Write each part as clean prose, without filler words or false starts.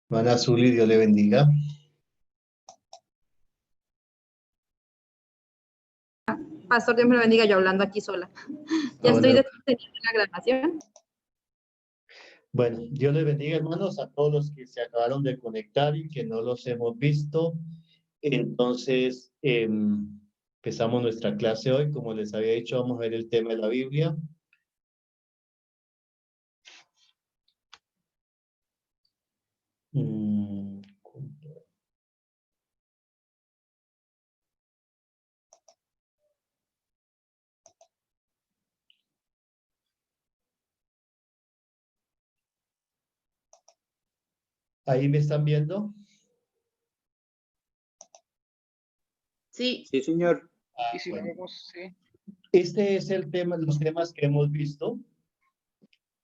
Hermana Zuli, Dios le bendiga. Pastor, Dios me lo bendiga, yo hablando aquí sola. Ya Bueno, estoy deteniendo la grabación. bueno, Dios les bendiga, hermanos, a todos los que se acabaron de conectar y que no los hemos visto. Entonces, empezamos nuestra clase hoy. Como les había dicho, vamos a ver el tema de la Biblia. Mm, ¿Ahí me están viendo? Sí. Sí, señor. Ah, Sí, bueno. vemos, sí. Este es el tema, los temas que hemos visto.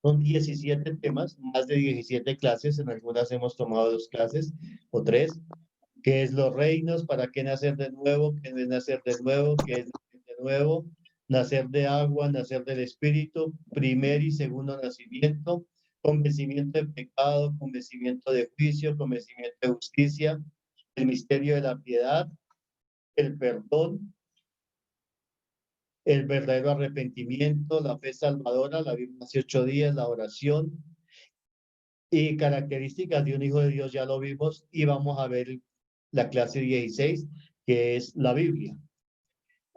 Son 17 temas, más de 17 clases. En algunas hemos tomado 2 clases o 3. ¿Qué es los reinos? ¿Para qué nacer de nuevo? ¿Qué es nacer de nuevo? ¿Qué es nacer de nuevo? Nacer de agua, nacer del espíritu, primer y segundo nacimiento, convencimiento de pecado, convencimiento de juicio, convencimiento de justicia, el misterio de la piedad, el perdón, el verdadero arrepentimiento, la fe salvadora, la Biblia hace 8 días, la oración y características de un hijo de Dios, ya lo vimos, y vamos a ver la clase 16, que es la Biblia.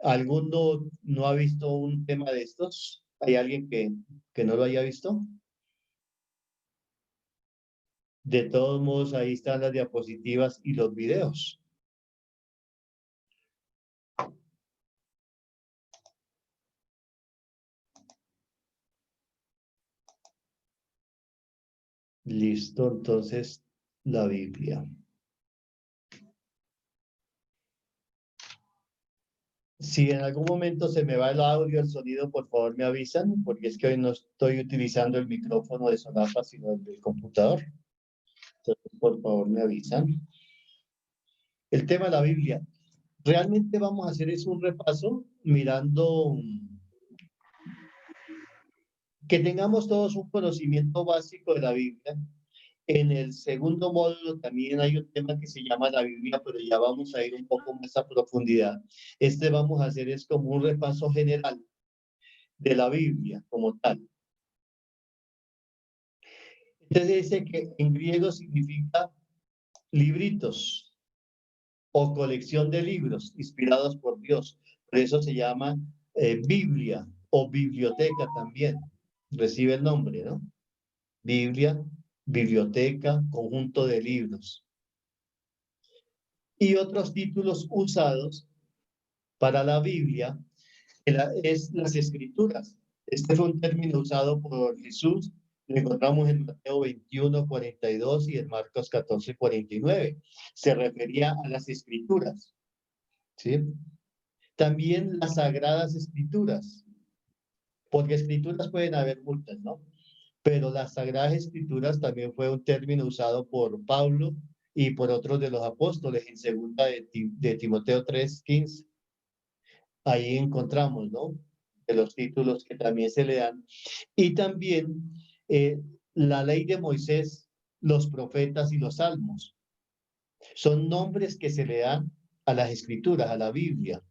¿Alguno no ha visto un tema de estos? ¿Hay alguien que no lo haya visto? De todos modos, ahí están las diapositivas y los videos. Listo, entonces, la Biblia. Si en algún momento se me va el audio, el sonido, por favor me avisan, porque es que hoy no estoy utilizando el micrófono de Sonapa, sino el del computador. Entonces, por favor me avisan. El tema de la Biblia. Realmente vamos a hacer es un repaso mirando que tengamos todos un conocimiento básico de la Biblia. En el segundo módulo también hay un tema que se llama la Biblia, pero ya vamos a ir un poco más a profundidad. Este vamos a hacer es como un repaso general de la Biblia como tal. Entonces dice que en griego significa libritos o colección de libros inspirados por Dios. Por eso se llama Biblia o biblioteca también. Recibe el nombre, ¿no? Biblia, biblioteca, conjunto de libros. Y otros títulos usados para la Biblia es las escrituras. Este fue un término usado por Jesús. Lo encontramos en Mateo 21, 42 y en Marcos 14, 49. Se refería a las escrituras. ¿Sí? También las sagradas escrituras. Porque escrituras pueden haber muchas, ¿no? Pero las sagradas escrituras también fue un término usado por Pablo y por otros de los apóstoles en segunda de Timoteo 3:15. Ahí encontramos, ¿no? De los títulos que también se le dan. Y también la ley de Moisés, los profetas y los salmos. Son nombres que se le dan a las escrituras, a la Biblia.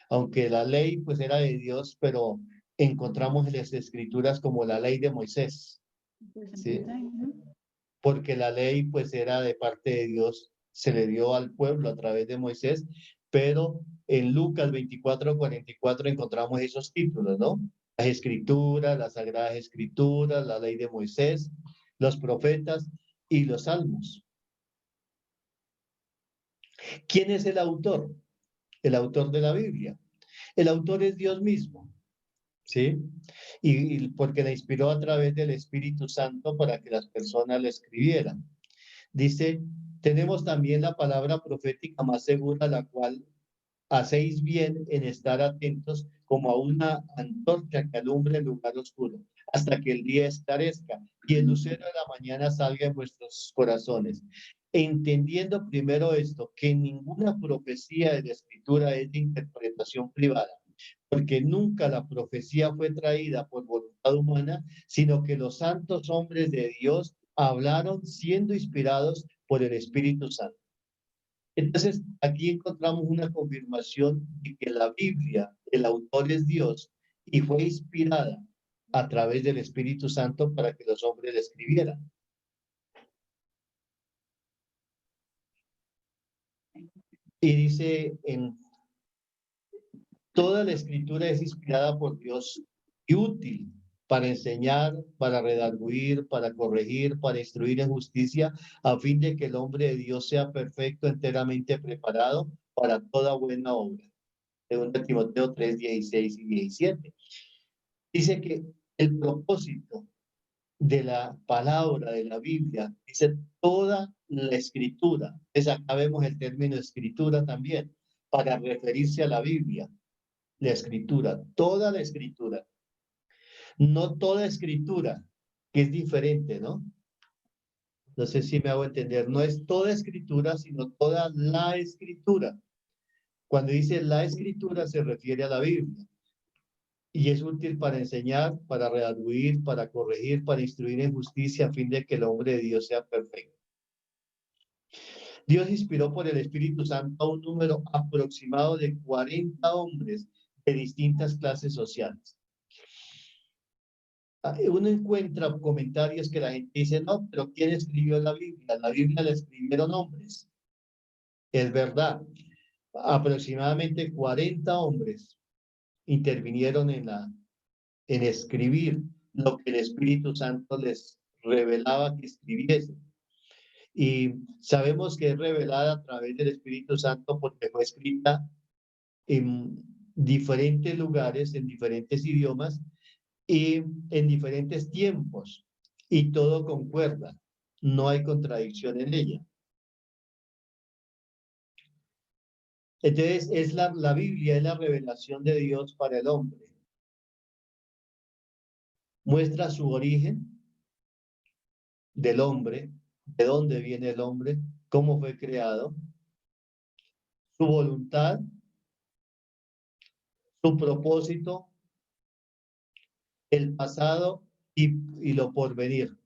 Aunque la ley pues era de Dios, pero encontramos en las escrituras como la ley de Moisés. ¿Sí? Porque la ley pues era de parte de Dios, se le dio al pueblo a través de Moisés, pero en Lucas 24:44 encontramos esos títulos, ¿no? Las escrituras, las sagradas escrituras, la ley de Moisés, los profetas y los salmos. ¿Quién es el autor? El autor de la Biblia. El autor es Dios mismo, ¿sí? Y porque la inspiró a través del Espíritu Santo para que las personas la escribieran. Dice, tenemos también la palabra profética más segura, la cual hacéis bien en estar atentos como a una antorcha que alumbra el lugar oscuro, hasta que el día esclarezca y el lucero de la mañana salga en vuestros corazones. Entendiendo primero esto, que ninguna profecía de la Escritura es de interpretación privada, porque nunca la profecía fue traída por voluntad humana, sino que los santos hombres de Dios hablaron siendo inspirados por el Espíritu Santo. Entonces, aquí encontramos una confirmación de que la Biblia, el autor es Dios y fue inspirada a través del Espíritu Santo para que los hombres la escribieran. Y dice, en toda la escritura es inspirada por Dios y útil para enseñar, para redarguir, para corregir, para instruir en justicia, a fin de que el hombre de Dios sea perfecto, enteramente preparado para toda buena obra. Según Timoteo 3, 16 y 17. Dice que el propósito de la palabra de la Biblia, dice toda la escritura. Entonces acá vemos el término escritura también, para referirse a la Biblia. La escritura, toda la escritura. No toda escritura, que es diferente, ¿no? No sé si me hago entender. No es toda escritura, sino toda la escritura. Cuando dice la escritura se refiere a la Biblia. Y es útil para enseñar, para redarguir, para corregir, para instruir en justicia, a fin de que el hombre de Dios sea perfecto. Dios inspiró por el Espíritu Santo a un número aproximado de 40 hombres de distintas clases sociales. Uno encuentra comentarios que la gente dice, no, pero ¿quién escribió la Biblia? La Biblia la escribieron hombres. Es verdad. Aproximadamente 40 hombres intervinieron en escribir lo que el Espíritu Santo les revelaba que escribiesen. Y sabemos que es revelada a través del Espíritu Santo porque fue escrita en diferentes lugares, en diferentes idiomas y en diferentes tiempos. Y todo concuerda, no hay contradicción en ella. Entonces, la Biblia es la revelación de Dios para el hombre. Muestra su origen del hombre, de dónde viene el hombre, cómo fue creado, su voluntad, su propósito, el pasado y lo porvenir.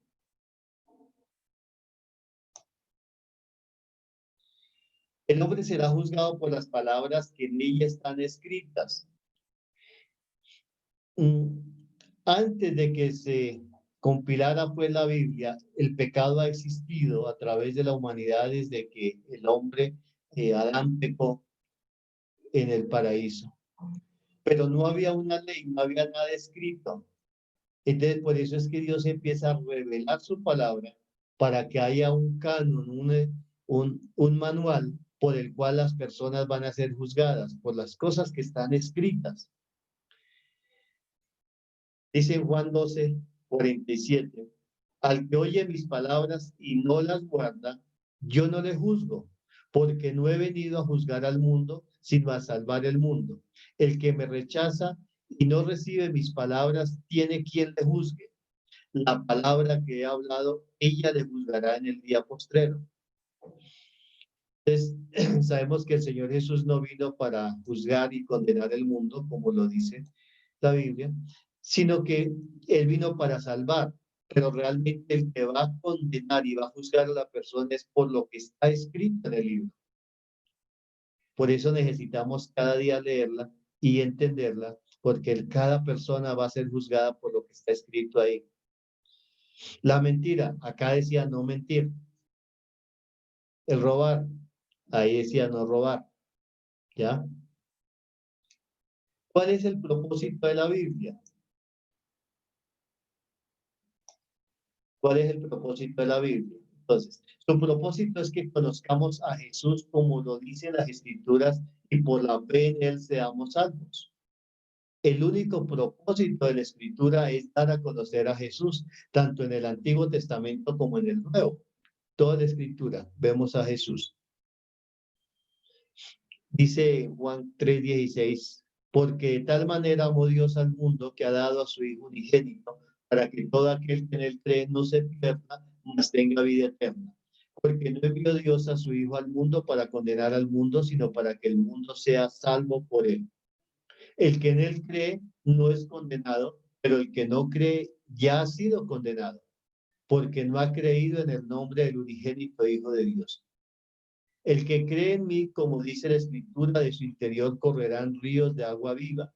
El hombre será juzgado por las palabras que en ella están escritas. Antes de que se compilara pues la Biblia, el pecado ha existido a través de la humanidad desde que el hombre, Adán, pecó en el paraíso. Pero no había una ley, no había nada escrito. Entonces, por eso es que Dios empieza a revelar su palabra para que haya un canon, un manual por el cual las personas van a ser juzgadas por las cosas que están escritas. Dice en Juan 12, 47, al que oye mis palabras y no las guarda, yo no le juzgo, porque no he venido a juzgar al mundo, sino a salvar el mundo. El que me rechaza y no recibe mis palabras, tiene quien le juzgue. La palabra que he hablado, ella le juzgará en el día postrero. Entonces, sabemos que el Señor Jesús no vino para juzgar y condenar el mundo, como lo dice la Biblia, sino que Él vino para salvar. Pero realmente el que va a condenar y va a juzgar a la persona es por lo que está escrito en el libro. Por eso necesitamos cada día leerla y entenderla, porque cada persona va a ser juzgada por lo que está escrito ahí. La mentira, acá decía no mentir. El robar, ahí decía no robar. ¿Ya? ¿Cuál es el propósito de la Biblia? ¿Cuál es el propósito de la Biblia? Entonces, su propósito es que conozcamos a Jesús como lo dicen las Escrituras y por la fe en Él seamos salvos. El único propósito de la Escritura es dar a conocer a Jesús, tanto en el Antiguo Testamento como en el Nuevo. Toda la Escritura vemos a Jesús. Dice Juan 3:16, porque de tal manera amó Dios al mundo que ha dado a su Hijo unigénito, para que todo aquel que en él cree no se pierda, mas tenga vida eterna. Porque no envió Dios a su Hijo al mundo para condenar al mundo, sino para que el mundo sea salvo por él. El que en él cree no es condenado, pero el que no cree ya ha sido condenado, porque no ha creído en el nombre del unigénito Hijo de Dios. El que cree en mí, como dice la Escritura, de su interior correrán ríos de agua viva.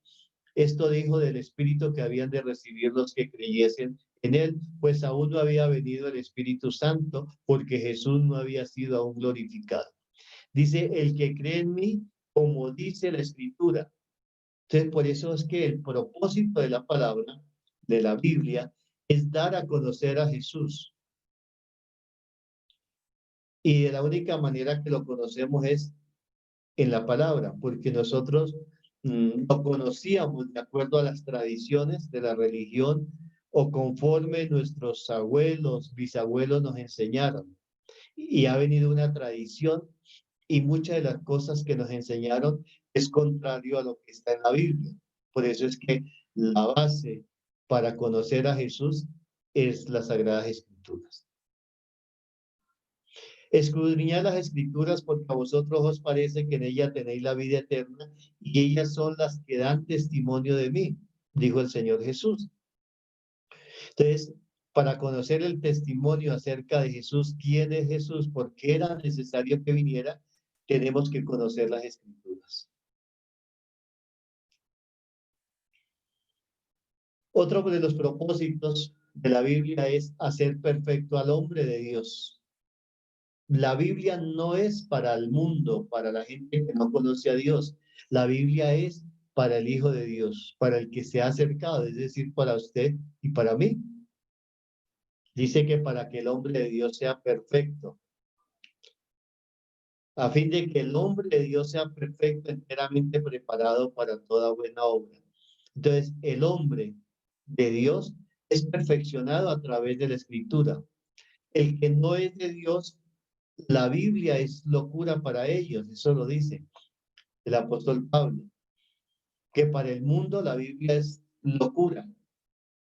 Esto dijo del Espíritu que habían de recibir los que creyesen en él, pues aún no había venido el Espíritu Santo, porque Jesús no había sido aún glorificado. Dice, el que cree en mí, como dice la Escritura. Entonces, por eso es que el propósito de la palabra, de la Biblia, es dar a conocer a Jesús. Y de la única manera que lo conocemos es en la palabra, porque nosotros lo conocíamos de acuerdo a las tradiciones de la religión o conforme nuestros abuelos, bisabuelos nos enseñaron. Y ha venido una tradición y muchas de las cosas que nos enseñaron es contrario a lo que está en la Biblia. Por eso es que la base para conocer a Jesús es las Sagradas Escrituras. Escudriñad las Escrituras porque a vosotros os parece que en ella tenéis la vida eterna y ellas son las que dan testimonio de mí, dijo el Señor Jesús. Entonces, para conocer el testimonio acerca de Jesús, quién es Jesús, por qué era necesario que viniera, tenemos que conocer las Escrituras. Otro de los propósitos de la Biblia es hacer perfecto al hombre de Dios. La Biblia no es para el mundo, para la gente que no conoce a Dios. La Biblia es para el Hijo de Dios, para el que se ha acercado, es decir, para usted y para mí. Dice que para que el hombre de Dios sea perfecto, a fin de que el hombre de Dios sea perfecto, enteramente preparado para toda buena obra. Entonces, el hombre de Dios es perfeccionado a través de la Escritura. El que no es de Dios, la Biblia es locura para ellos, eso lo dice el apóstol Pablo, que para el mundo la Biblia es locura,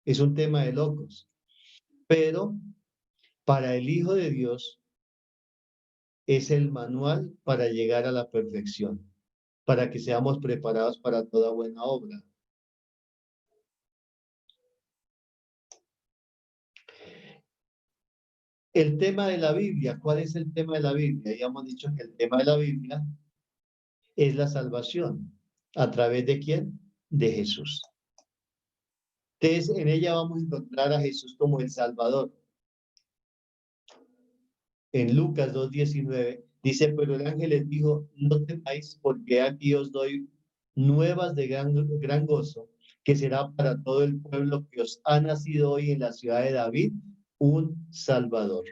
es un tema de locos, pero para el Hijo de Dios es el manual para llegar a la perfección, para que seamos preparados para toda buena obra. El tema de la Biblia, ¿cuál es el tema de la Biblia? Ya hemos dicho que el tema de la Biblia es la salvación. ¿A través de quién? De Jesús. Entonces, en ella vamos a encontrar a Jesús como el Salvador. En Lucas 2:19 dice, pero el ángel les dijo, no temáis, porque aquí os doy nuevas de gran gozo, que será para todo el pueblo que os ha nacido hoy en la ciudad de David un Salvador.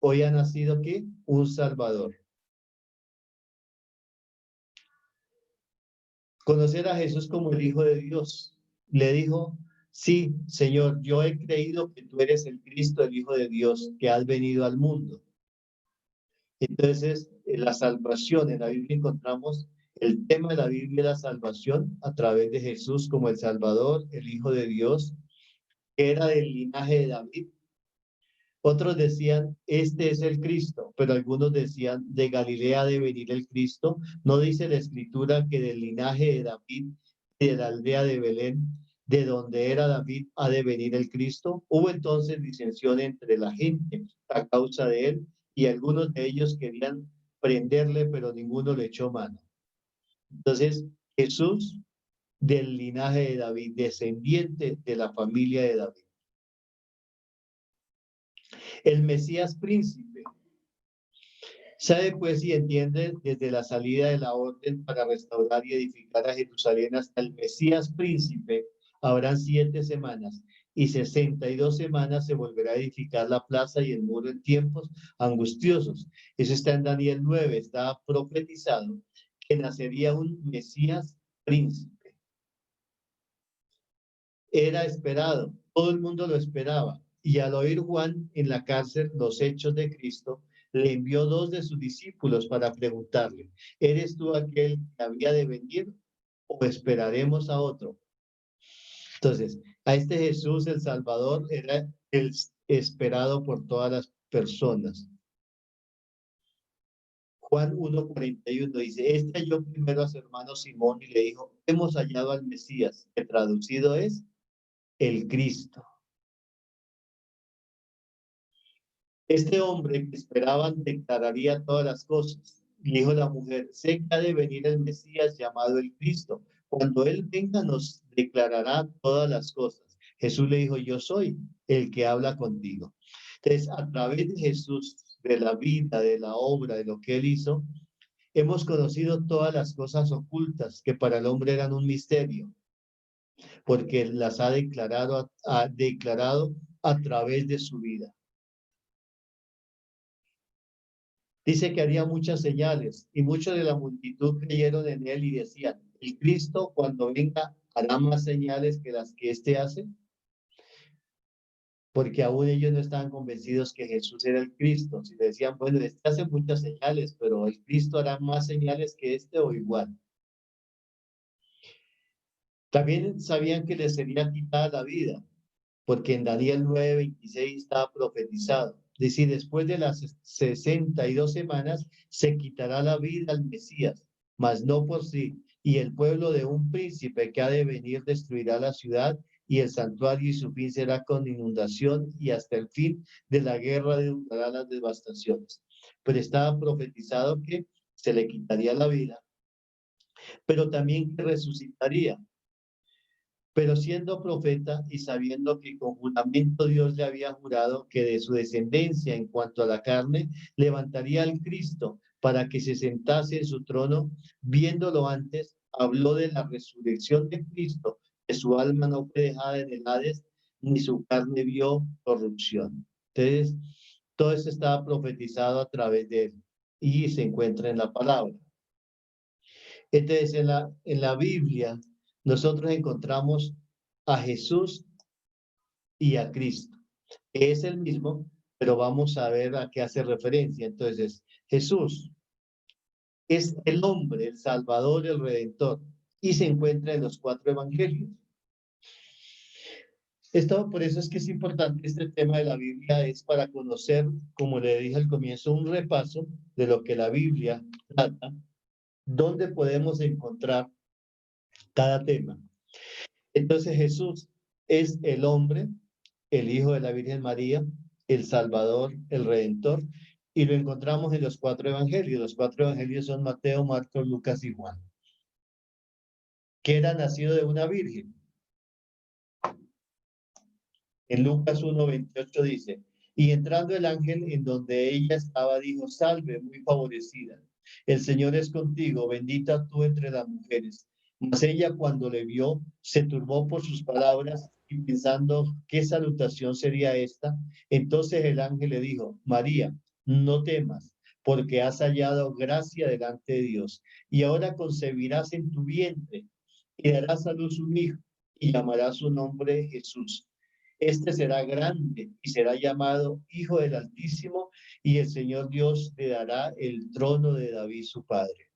Hoy ha nacido aquí un Salvador. Conocer a Jesús como el Hijo de Dios. Le dijo, sí, Señor, yo he creído que tú eres el Cristo, el Hijo de Dios, que has venido al mundo. Entonces, la salvación, en la Biblia encontramos el tema de la Biblia, la salvación a través de Jesús como el Salvador, el Hijo de Dios, que era del linaje de David. Otros decían, este es el Cristo, pero algunos decían, de Galilea debe venir el Cristo. No dice la Escritura que del linaje de David, de la aldea de Belén, de donde era David, ha de venir el Cristo. Hubo entonces disensión entre la gente a causa de él, y algunos de ellos querían prenderle, pero ninguno le echó mano. Entonces, Jesús, del linaje de David, descendiente de la familia de David. El Mesías príncipe. Sabe pues y entiende desde la salida de la orden para restaurar y edificar a Jerusalén hasta el Mesías príncipe, habrán 7 semanas y 62 semanas se volverá a edificar la plaza y el muro en tiempos angustiosos. Eso está en Daniel 9, está profetizado que nacería un Mesías príncipe. Era esperado, todo el mundo lo esperaba. Y al oír Juan en la cárcel los hechos de Cristo, le envió 2 de sus discípulos para preguntarle, ¿eres tú aquel que había de venir o esperaremos a otro? Entonces, a este Jesús el Salvador era el esperado por todas las personas. Juan 1:41 dice, este halló primero a su hermano Simón y le dijo, hemos hallado al Mesías, que traducido es el Cristo. Este hombre que esperaban declararía todas las cosas. Y dijo la mujer, sé que ha de venir el Mesías llamado el Cristo. Cuando él venga nos declarará todas las cosas. Jesús le dijo, yo soy el que habla contigo. Entonces, a través de Jesús, de la vida, de la obra, de lo que él hizo, hemos conocido todas las cosas ocultas que para el hombre eran un misterio, porque las ha declarado a través de su vida. Dice que haría muchas señales y muchos de la multitud creyeron en él y decían, el Cristo cuando venga hará más señales que las que éste hace, porque aún ellos no estaban convencidos que Jesús era el Cristo. Si decían, bueno, este hace muchas señales, pero el Cristo hará más señales que este o igual. También sabían que les sería quitada la vida, porque en Daniel 9:26 estaba profetizado. Es decir, después de las 62 semanas se quitará la vida al Mesías, mas no por sí. Y el pueblo de un príncipe que ha de venir destruirá la ciudad y el santuario, y su fin será con inundación, y hasta el fin de la guerra durarán las devastaciones. Pero estaba profetizado que se le quitaría la vida, pero también que resucitaría. Pero siendo profeta y sabiendo que con juramento Dios le había jurado que de su descendencia en cuanto a la carne levantaría al Cristo para que se sentase en su trono, viéndolo antes, habló de la resurrección de Cristo, que su alma no fue dejada en el Hades, ni su carne vio corrupción. Entonces, todo esto estaba profetizado a través de él y se encuentra en la palabra. Entonces, en la Biblia, nosotros encontramos a Jesús y a Cristo. Es el mismo, pero vamos a ver a qué hace referencia. Entonces, Jesús es el hombre, el Salvador, el Redentor, y se encuentra en los 4 evangelios. Esto, por eso es que es importante este tema de la Biblia, es para conocer, como le dije al comienzo, un repaso de lo que la Biblia trata, dónde podemos encontrar cada tema. Entonces Jesús es el hombre, el Hijo de la Virgen María, el Salvador, el Redentor, y lo encontramos en los 4 evangelios. Los 4 evangelios son Mateo, Marcos, Lucas y Juan. Que era nacido de una virgen. En Lucas 1:28 dice, y entrando el ángel en donde ella estaba, dijo, salve, muy favorecida. El Señor es contigo, bendita tú entre las mujeres. Mas ella cuando le vio, se turbó por sus palabras y pensando qué salutación sería esta. Entonces el ángel le dijo, María, no temas, porque has hallado gracia delante de Dios. Y ahora concebirás en tu vientre y darás a luz un hijo y llamarás su nombre Jesús. Este será grande y será llamado Hijo del Altísimo, y el Señor Dios le dará el trono de David su padre.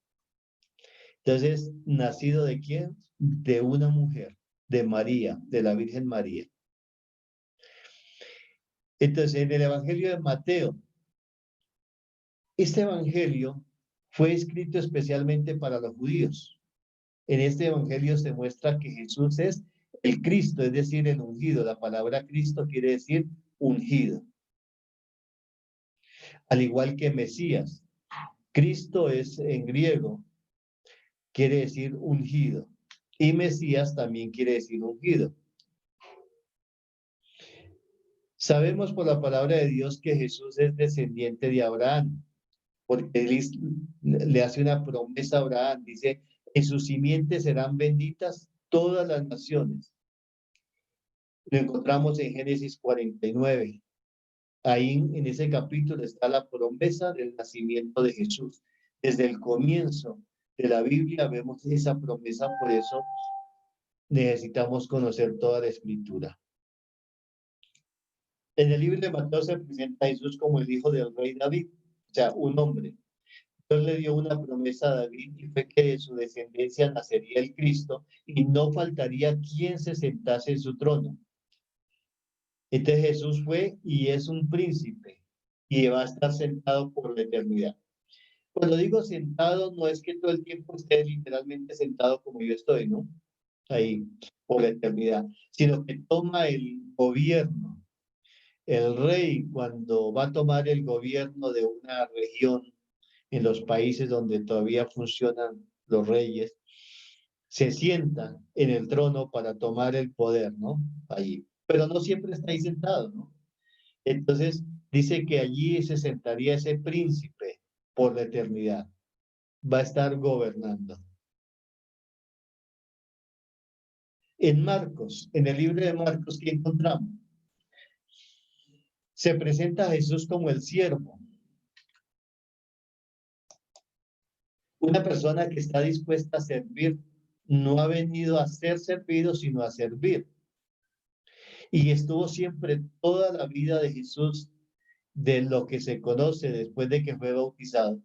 Entonces, ¿nacido de quién? De una mujer, de María, de la Virgen María. Entonces, en el Evangelio de Mateo, este Evangelio fue escrito especialmente para los judíos. En este Evangelio se muestra que Jesús es el Cristo, es decir, el ungido. La palabra Cristo quiere decir ungido. Al igual que Mesías. Cristo es en griego, quiere decir ungido. Y Mesías también quiere decir ungido. Sabemos por la palabra de Dios que Jesús es descendiente de Abraham, porque él le hace una promesa a Abraham. Dice, en su simiente serán benditas todas las naciones. Lo encontramos en Génesis 49. Ahí en ese capítulo está la promesa del nacimiento de Jesús. Desde el comienzo de la Biblia vemos esa promesa, por eso necesitamos conocer toda la escritura. En el libro de Mateo se presenta a Jesús como el hijo del rey David, o sea, un hombre. Dios le dio una promesa a David y fue que de su descendencia nacería el Cristo y no faltaría quien se sentase en su trono. Entonces Jesús fue y es un príncipe y va a estar sentado por la eternidad. Cuando digo sentado, no es que todo el tiempo esté literalmente sentado como yo estoy, ¿no? Ahí, por la eternidad, sino que toma el gobierno. El rey, cuando va a tomar el gobierno de una región en los países donde todavía funcionan los reyes, se sienta en el trono para tomar el poder, ¿no? Allí. Pero no siempre está ahí sentado, ¿no? Entonces, dice que allí se sentaría ese príncipe por la eternidad. Va a estar gobernando. En Marcos, en el libro de Marcos, ¿qué encontramos? Se presenta a Jesús como el siervo, una persona que está dispuesta a servir. No ha venido a ser servido, sino a servir. Y estuvo siempre toda la vida de Jesús, de lo que se conoce después de que fue bautizado.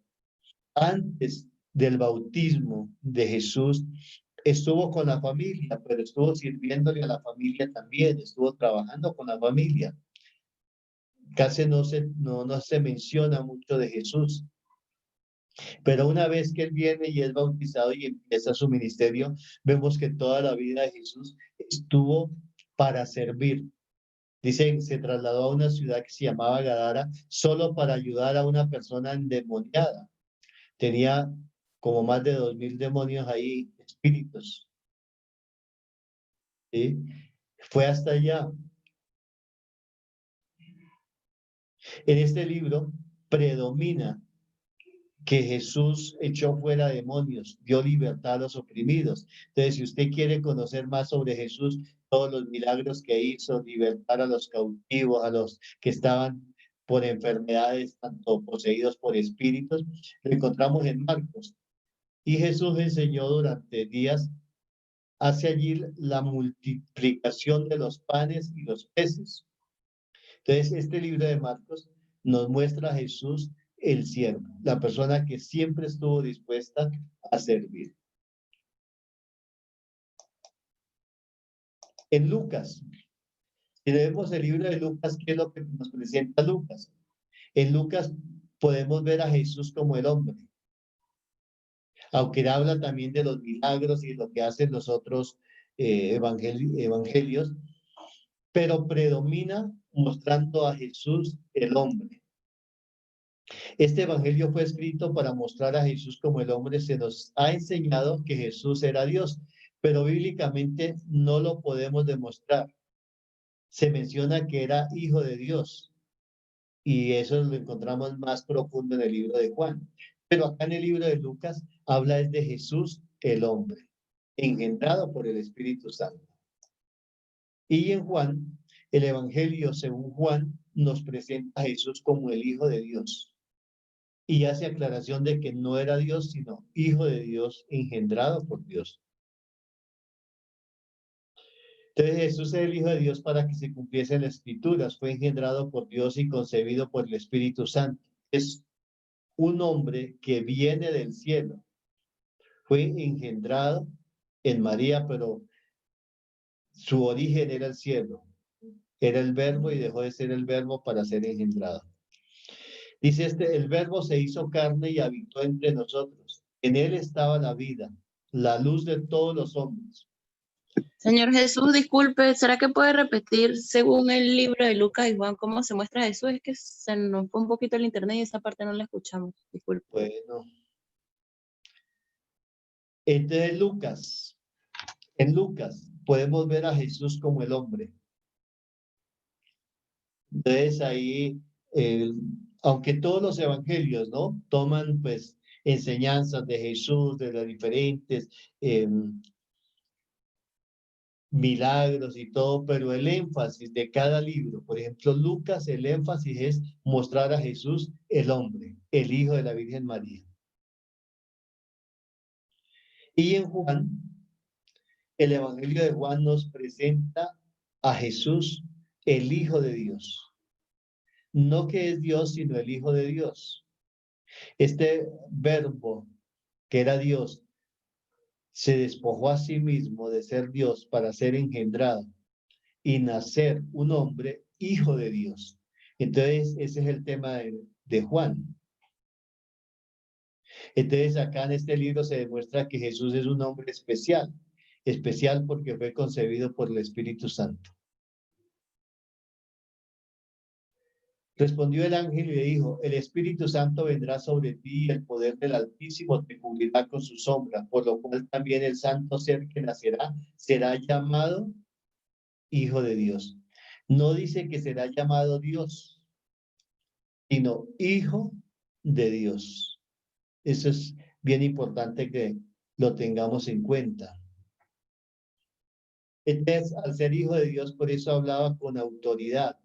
Antes del bautismo de Jesús, estuvo con la familia, pero estuvo sirviéndole a la familia también, estuvo trabajando con la familia. Casi no se menciona mucho de Jesús. Pero una vez que él viene y es bautizado y empieza su ministerio, vemos que toda la vida de Jesús estuvo para servir. Dice, se trasladó a una ciudad que se llamaba Gadara solo para ayudar a una persona endemoniada. Tenía como más de 2000 demonios ahí, espíritus. ¿Sí? Fue hasta allá. En este libro predomina que Jesús echó fuera demonios, dio libertad a los oprimidos. Entonces, si usted quiere conocer más sobre Jesús, todos los milagros que hizo, libertar a los cautivos, a los que estaban por enfermedades, tanto poseídos por espíritus, lo encontramos en Marcos. Y Jesús enseñó durante días, hace allí la multiplicación de los panes y los peces. Entonces, este libro de Marcos nos muestra a Jesús el siervo, la persona que siempre estuvo dispuesta a servir. En Lucas, si leemos el libro de Lucas, ¿qué es lo que nos presenta Lucas? En Lucas podemos ver a Jesús como el hombre, aunque habla también de los milagros y lo que hacen los otros evangelios, pero predomina mostrando a Jesús el hombre. Este evangelio fue escrito para mostrar a Jesús como el hombre. Se nos ha enseñado que Jesús era Dios, pero bíblicamente no lo podemos demostrar. Se menciona que era hijo de Dios y eso lo encontramos más profundo en el libro de Juan. Pero acá en el libro de Lucas habla es de Jesús el hombre, engendrado por el Espíritu Santo. Y en Juan, el evangelio según Juan nos presenta a Jesús como el Hijo de Dios. Y hace aclaración de que no era Dios, sino hijo de Dios, engendrado por Dios. Entonces Jesús es el Hijo de Dios para que se cumpliesen las Escrituras. Fue engendrado por Dios y concebido por el Espíritu Santo. Es un hombre que viene del cielo. Fue engendrado en María, pero su origen era el cielo. Era el verbo y dejó de ser el verbo para ser engendrado. Dice el verbo se hizo carne y habitó entre nosotros. En él estaba la vida, la luz de todos los hombres. Señor Jesús, disculpe, ¿será que puede repetir según el libro de Lucas y Juan cómo se muestra a Jesús? Es que se nos fue un poquito el internet y esa parte no la escuchamos. Disculpe. Bueno. Entonces en Lucas podemos ver a Jesús como el hombre. Entonces ahí, aunque todos los evangelios, ¿no? Toman pues enseñanzas de Jesús, de las diferentes milagros y todo, pero el énfasis de cada libro, por ejemplo, Lucas, el énfasis es mostrar a Jesús el hombre, el hijo de la Virgen María. Y en Juan, el evangelio de Juan nos presenta a Jesús, el Hijo de Dios. No que es Dios, sino el Hijo de Dios. Este verbo que era Dios se despojó a sí mismo de ser Dios para ser engendrado y nacer un hombre, hijo de Dios. Entonces, ese es el tema de Juan. Entonces, acá en este libro se demuestra que Jesús es un hombre especial, especial porque fue concebido por el Espíritu Santo. Respondió el ángel y le dijo, el Espíritu Santo vendrá sobre ti y el poder del Altísimo te cubrirá con su sombra, por lo cual también el santo ser que nacerá será llamado Hijo de Dios. No dice que será llamado Dios, sino Hijo de Dios. Eso es bien importante que lo tengamos en cuenta. Entonces, al ser Hijo de Dios, por eso hablaba con autoridad.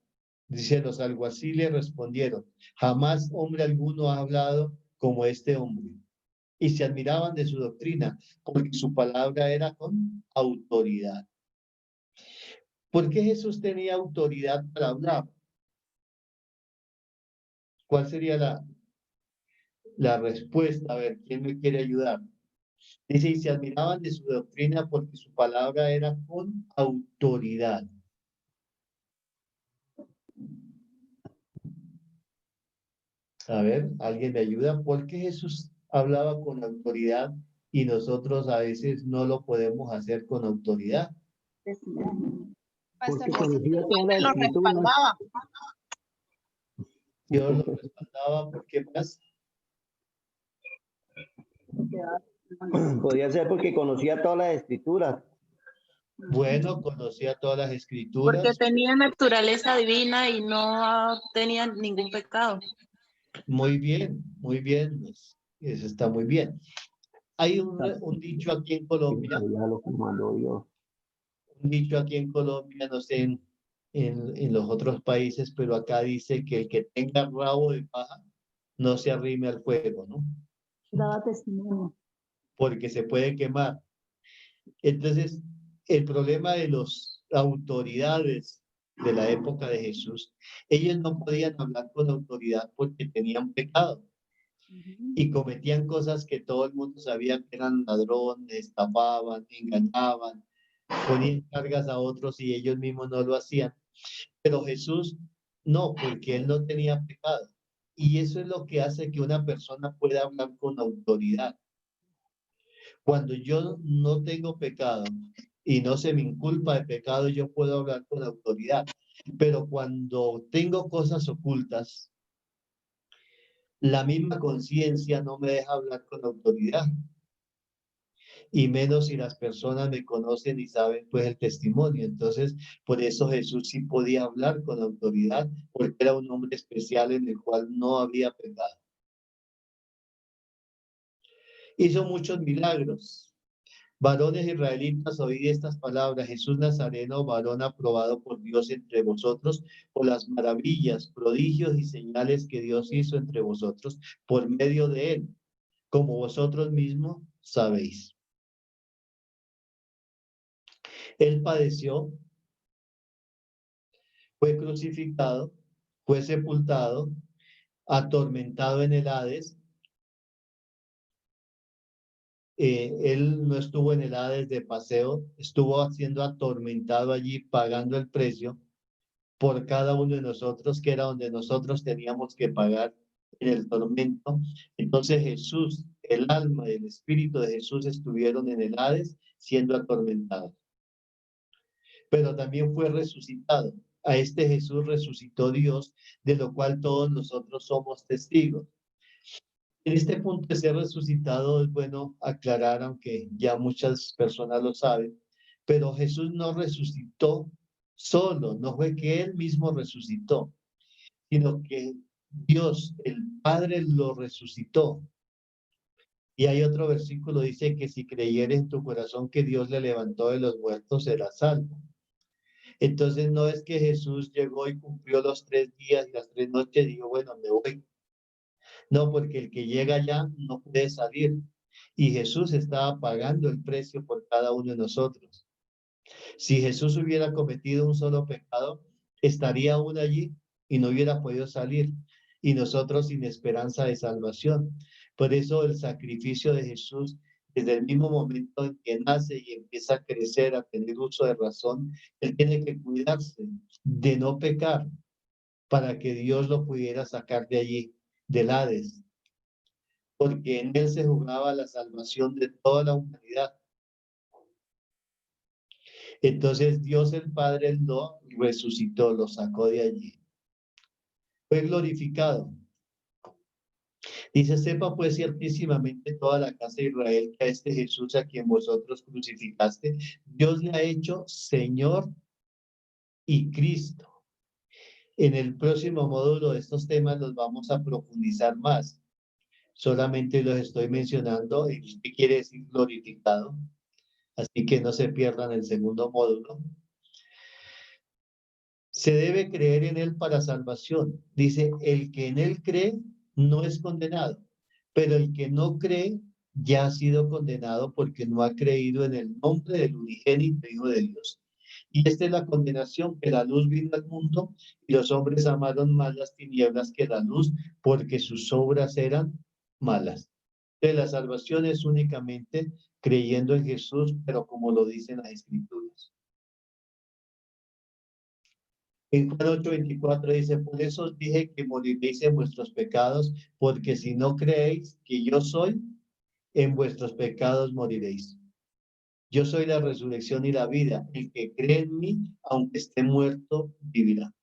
Dice, los alguaciles respondieron, jamás hombre alguno ha hablado como este hombre. Y se admiraban de su doctrina, porque su palabra era con autoridad. ¿Por qué Jesús tenía autoridad para hablar? ¿Cuál sería la respuesta? A ver, ¿quién me quiere ayudar? Dice, y se admiraban de su doctrina porque su palabra era con autoridad. A ver, ¿alguien me ayuda? ¿Por qué Jesús hablaba con autoridad y nosotros a veces no lo podemos hacer con autoridad? Porque conocía toda la Lo escritura. respaldaba. Dios lo respaldaba, ¿por qué más? Podía ser porque conocía todas las escrituras. Bueno, conocía todas las Porque escrituras. tenía naturaleza divina y no tenía ningún pecado. Muy bien, pues, eso está muy bien. Hay un dicho aquí en Colombia, Ya lo que mandó Dios. un dicho aquí en Colombia, no sé en los otros países, pero acá dice que el que tenga rabo de paja no se arrime al fuego, ¿no? Daba testimonio. Porque se puede quemar. Entonces, el problema de las autoridades de la época de Jesús, ellos no podían hablar con autoridad porque tenían pecado y cometían cosas que todo el mundo sabía que eran ladrones, estafaban, engañaban, ponían cargas a otros y ellos mismos no lo hacían. Pero Jesús no, porque él no tenía pecado. Y eso es lo que hace que una persona pueda hablar con autoridad. Cuando yo no tengo pecado y no se me inculpa de pecado, yo puedo hablar con autoridad. Pero cuando tengo cosas ocultas, la misma conciencia no me deja hablar con autoridad. Y menos si las personas me conocen y saben pues el testimonio. Entonces, por eso Jesús sí podía hablar con autoridad, porque era un hombre especial en el cual no había pecado. Hizo muchos milagros. Varones israelitas, oíd estas palabras, Jesús Nazareno, varón aprobado por Dios entre vosotros, por las maravillas, prodigios y señales que Dios hizo entre vosotros por medio de él, como vosotros mismos sabéis. Él padeció, fue crucificado, fue sepultado, atormentado en el Hades. Él no estuvo en el Hades de paseo, estuvo siendo atormentado allí, pagando el precio por cada uno de nosotros, que era donde nosotros teníamos que pagar en el tormento. Entonces Jesús, el alma y el espíritu de Jesús estuvieron en el Hades siendo atormentados. Pero también fue resucitado. A este Jesús resucitó Dios, de lo cual todos nosotros somos testigos. En este punto de ser resucitado es bueno aclarar, aunque ya muchas personas lo saben, pero Jesús no resucitó solo, no fue que él mismo resucitó, sino que Dios, el Padre, lo resucitó. Y hay otro versículo, dice que si creyeres en tu corazón que Dios le levantó de los muertos, serás salvo. Entonces no es que Jesús llegó y cumplió los 3 días y las 3 noches y dijo, bueno, me voy. No, porque el que llega allá no puede salir. Y Jesús estaba pagando el precio por cada uno de nosotros. Si Jesús hubiera cometido un solo pecado, estaría aún allí y no hubiera podido salir. Y nosotros sin esperanza de salvación. Por eso el sacrificio de Jesús, desde el mismo momento en que nace y empieza a crecer, a tener uso de razón, él tiene que cuidarse de no pecar para que Dios lo pudiera sacar de allí, del Hades, porque en él se jugaba la salvación de toda la humanidad. Entonces Dios el Padre lo resucitó, lo sacó de allí. fue glorificado. Dice, sepa pues ciertísimamente toda la casa de Israel que a este Jesús a quien vosotros crucificaste, Dios le ha hecho Señor y Cristo. En el próximo módulo de estos temas los vamos a profundizar más. Solamente los estoy mencionando y qué quiere decir glorificado. Así que no se pierdan el segundo módulo. Se debe creer en él para salvación. Dice, el que en él cree no es condenado, pero el que no cree ya ha sido condenado porque no ha creído en el nombre del unigénito Hijo de Dios. Y esta es la condenación, que la luz vino al mundo y los hombres amaron más las tinieblas que la luz porque sus obras eran malas. De la salvación es únicamente creyendo en Jesús, pero como lo dicen las Escrituras. En Juan 8:24 dice, por eso os dije que moriréis en vuestros pecados, porque si no creéis que yo soy, en vuestros pecados moriréis. Yo soy la resurrección y la vida. El que cree en mí, aunque esté muerto, vivirá.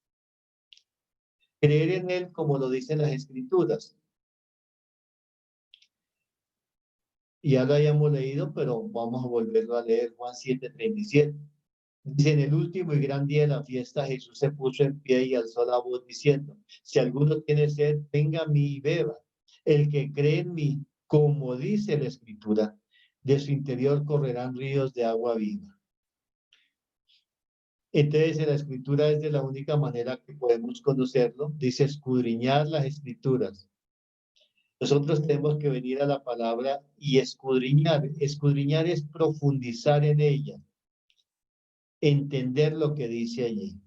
Creer en él, como lo dicen las Escrituras. Ya lo hayamos leído, pero vamos a volverlo a leer, Juan 7:37. Dice, en el último y gran día de la fiesta, Jesús se puso en pie y alzó la voz diciendo, si alguno tiene sed, venga a mí y beba. El que cree en mí, como dice la Escritura, de su interior correrán ríos de agua viva. Entonces, la Escritura es de la única manera que podemos conocerlo. Dice, escudriñar las Escrituras. Nosotros tenemos que venir a la palabra y escudriñar. Escudriñar es profundizar en ella, entender lo que dice allí.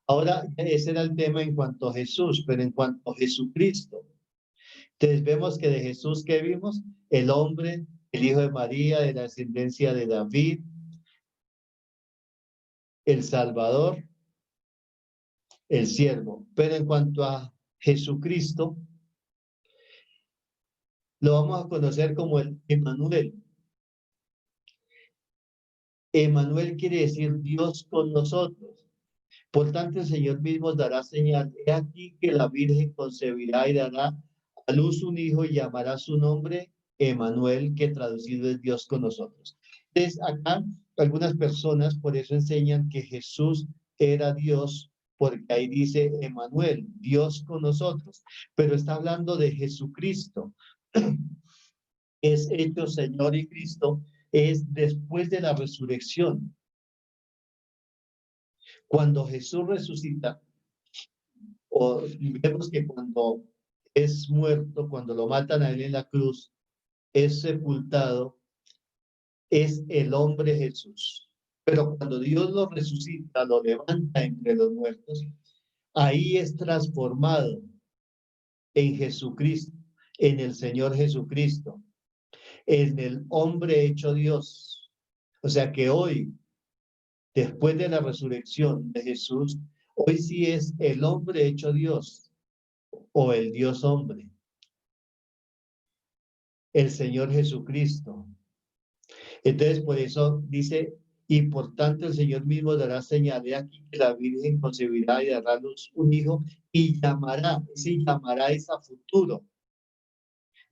Ahora, ese era el tema en cuanto a Jesús, pero en cuanto a Jesucristo. Entonces vemos que de Jesús, ¿qué vimos? El hombre, el hijo de María, de la ascendencia de David, el Salvador, el siervo. Pero en cuanto a Jesucristo, lo vamos a conocer como el Emmanuel. Emmanuel quiere decir Dios con nosotros. Por tanto, el Señor mismo dará señal. He aquí que la Virgen concebirá y dará a luz un hijo y llamará su nombre Emmanuel, que traducido es Dios con nosotros. Entonces, acá algunas personas por eso enseñan que Jesús era Dios, porque ahí dice Emmanuel, Dios con nosotros, pero está hablando de Jesucristo. Es hecho Señor y Cristo, es después de la resurrección. Cuando Jesús resucita, o vemos que cuando es muerto, cuando lo matan a él en la cruz, es sepultado, es el hombre Jesús. Pero cuando Dios lo resucita, lo levanta entre los muertos, ahí es transformado en Jesucristo, en el Señor Jesucristo, en el hombre hecho Dios. O sea que hoy, después de la resurrección de Jesús, hoy sí es el hombre hecho Dios o el Dios hombre, el Señor Jesucristo. Entonces, por eso dice, y por tanto el Señor mismo dará señal de aquí que la Virgen concebirá y dará a luz un hijo y llamará, sí, llamará es a futuro,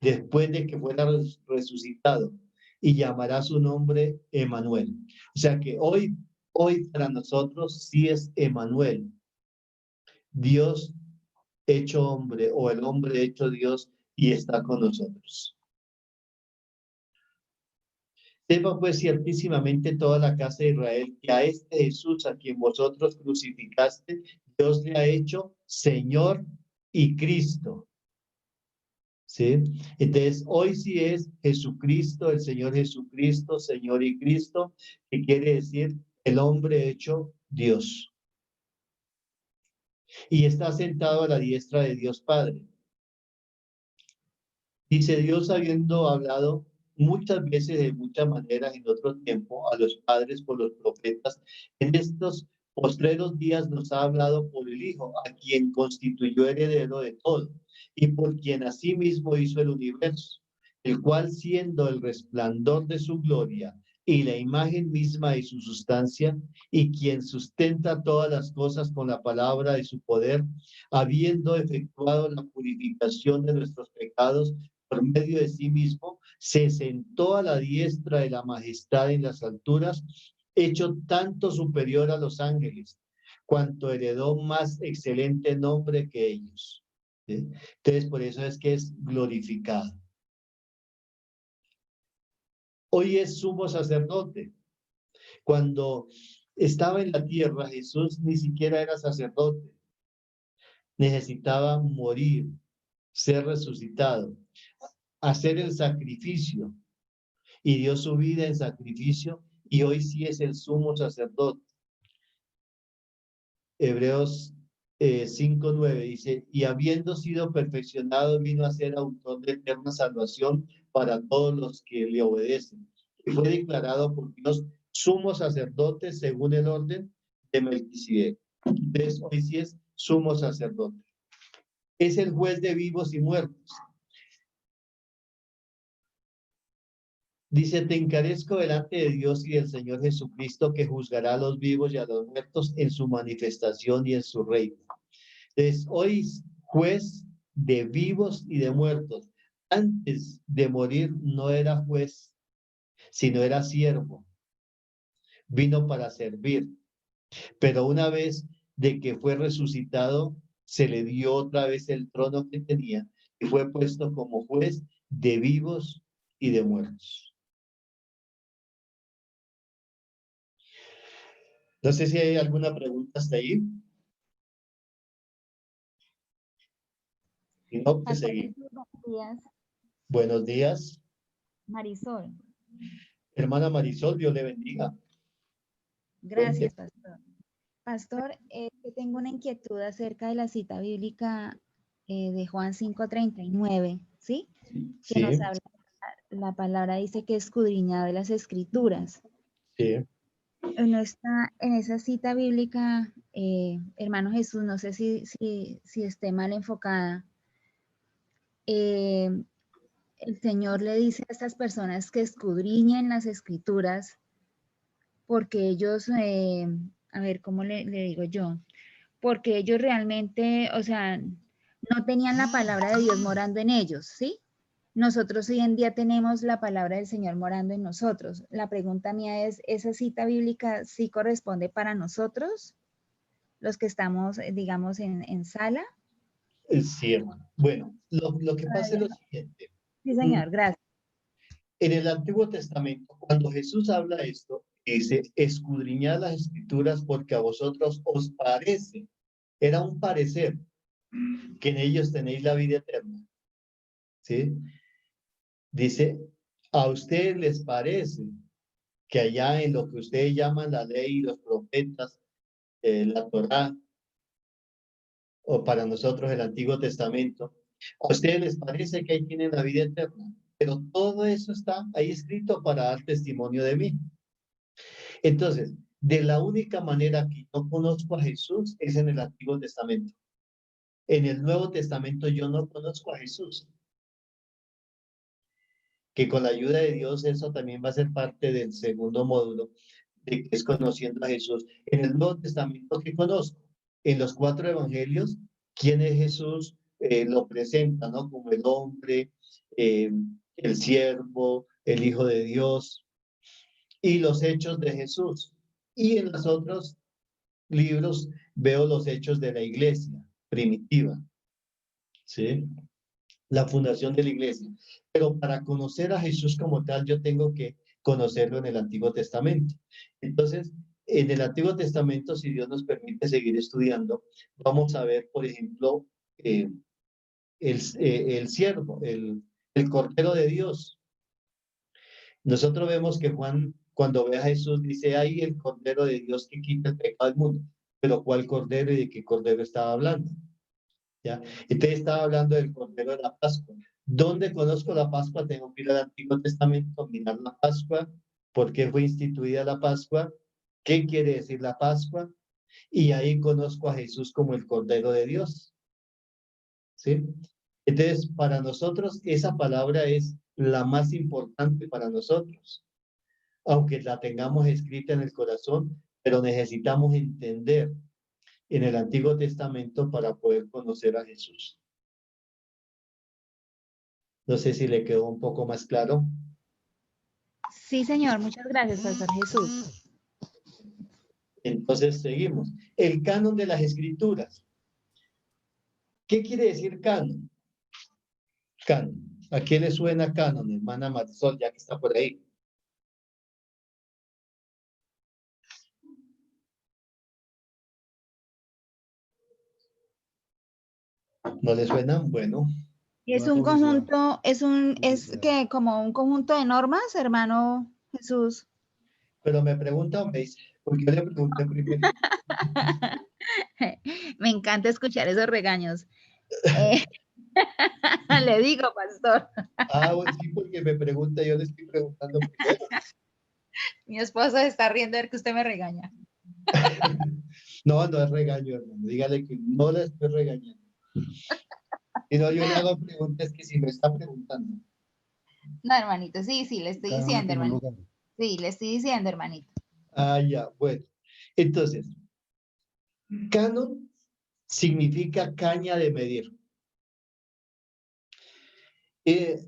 después de que fuera resucitado, y llamará su nombre Emmanuel. O sea que hoy para nosotros sí es Emmanuel, Dios hecho hombre o el hombre hecho Dios y está con nosotros. Sepa pues ciertísimamente toda la casa de Israel que a este Jesús a quien vosotros crucificaste, Dios le ha hecho Señor y Cristo. ¿Sí? Entonces, hoy sí es Jesucristo, el Señor Jesucristo, Señor y Cristo, que quiere decir el hombre hecho Dios. Y está sentado a la diestra de Dios Padre. Dice Dios habiendo hablado muchas veces de muchas maneras en otro tiempo a los padres por los profetas, en estos postreros días nos ha hablado por el Hijo, a quien constituyó heredero de todo, y por quien asimismo hizo el universo, el cual siendo el resplandor de su gloria, y la imagen misma de su sustancia, y quien sustenta todas las cosas con la palabra de su poder, habiendo efectuado la purificación de nuestros pecados por medio de sí mismo, se sentó a la diestra de la majestad en las alturas, hecho tanto superior a los ángeles, cuanto heredó más excelente nombre que ellos. ¿Sí? Entonces, por eso es que es glorificado. Hoy es sumo sacerdote. Cuando estaba en la tierra, Jesús ni siquiera era sacerdote. Necesitaba morir, ser resucitado, hacer el sacrificio, y dio su vida en sacrificio, y hoy sí es el sumo sacerdote. Hebreos 5:9 dice, y habiendo sido perfeccionado, vino a ser autor de eterna salvación para todos los que le obedecen. Y fue declarado por Dios sumo sacerdote según el orden de Melquisedec. Entonces, hoy sí es sumo sacerdote. Es el juez de vivos y muertos. Dice, te encarezco delante de Dios y del Señor Jesucristo, que juzgará a los vivos y a los muertos en su manifestación y en su reino. Entonces, hoy es juez de vivos y de muertos. Antes de morir no era juez, sino era siervo. Vino para servir. Pero una vez de que fue resucitado, se le dio otra vez el trono que tenía y fue puesto como juez de vivos y de muertos. No sé si hay alguna pregunta hasta ahí. Si no, pues Pastor, seguimos. buenos días. Buenos días, Marisol. hermana Marisol, Dios le bendiga. Gracias, pastor. Pastor, que tengo una inquietud acerca de la cita bíblica de Juan 5:39, ¿sí? Que Sí, nos habla, la palabra dice que escudriñado de las escrituras. sí. En esa cita bíblica, hermano Jesús, no sé si esté mal enfocada, el Señor le dice a estas personas que escudriñen las escrituras porque ellos, a ver, ¿cómo le digo yo? Porque ellos realmente, o sea, no tenían la palabra de Dios morando en ellos, ¿sí? Nosotros hoy en día tenemos la palabra del Señor morando en nosotros. La pregunta mía es, ¿esa cita bíblica sí corresponde para nosotros, los que estamos, digamos, en sala? Sí, hermano. Bueno, lo que pasa es lo siguiente. Sí, señor, gracias. En el Antiguo Testamento, cuando Jesús habla esto, dice, escudriñad las escrituras porque a vosotros os parece, era un parecer, que en ellos tenéis la vida eterna. ¿Sí? Dice, a ustedes les parece que allá en lo que ustedes llaman la ley y los profetas, la Torá, o para nosotros el Antiguo Testamento, a ustedes les parece que ahí tienen la vida eterna, pero todo eso está ahí escrito para dar testimonio de mí. Entonces, de la única manera que yo conozco a Jesús es en el Antiguo Testamento. En el Nuevo Testamento yo no conozco a Jesús. Que con la ayuda de Dios eso también va a ser parte del segundo módulo, de que es conociendo a Jesús. En el Nuevo Testamento que conozco, en los 4 evangelios, ¿quién es Jesús? Lo presenta, ¿no? Como el hombre, el siervo, el Hijo de Dios, y los hechos de Jesús. Y en los otros libros veo los hechos de la iglesia primitiva, ¿sí? La fundación de la iglesia. Pero para conocer a Jesús como tal, yo tengo que conocerlo en el Antiguo Testamento. Entonces, en el Antiguo Testamento, si Dios nos permite seguir estudiando, vamos a ver, por ejemplo, el siervo, el Cordero de Dios. Nosotros vemos que Juan, cuando ve a Jesús, dice, ahí el Cordero de Dios que quita el pecado del mundo. Pero ¿cuál Cordero y de qué Cordero estaba hablando? ¿Ya? Entonces estaba hablando del Cordero de la Pascua. ¿Dónde conozco la Pascua? Tengo que ir al Antiguo Testamento, mirar la Pascua, por qué fue instituida la Pascua, qué quiere decir la Pascua, y ahí conozco a Jesús como el Cordero de Dios. ¿Sí? Entonces, para nosotros, esa palabra es la más importante para nosotros. aunque la tengamos escrita en el corazón, pero necesitamos entender en el Antiguo Testamento para poder conocer a Jesús. No sé si le quedó un poco más claro. Sí, señor, muchas gracias, Pastor Jesús. Entonces seguimos. El canon de las escrituras. ¿Qué quiere decir canon? Canon. ¿A quién le suena canon, hermana Marisol, ya que está por ahí? ¿No le suena? Bueno, Es un conjunto, es que como un conjunto de normas, hermano Jesús. pero me pregunta o me dice, porque yo le pregunté primero. Me encanta escuchar esos regaños. Le digo, pastor. Ah, bueno, sí, porque me pregunta, yo le estoy preguntando primero. Mi esposo se está riendo de ver que usted me regaña. No, no es regaño, hermano. Dígale que no le estoy regañando. Y no, yo le hago preguntas que si me está preguntando. No, hermanito, sí, le estoy diciendo, hermanito. Sí, le estoy diciendo, hermanito. Ah, ya, bueno. Entonces, canon significa caña de medir. En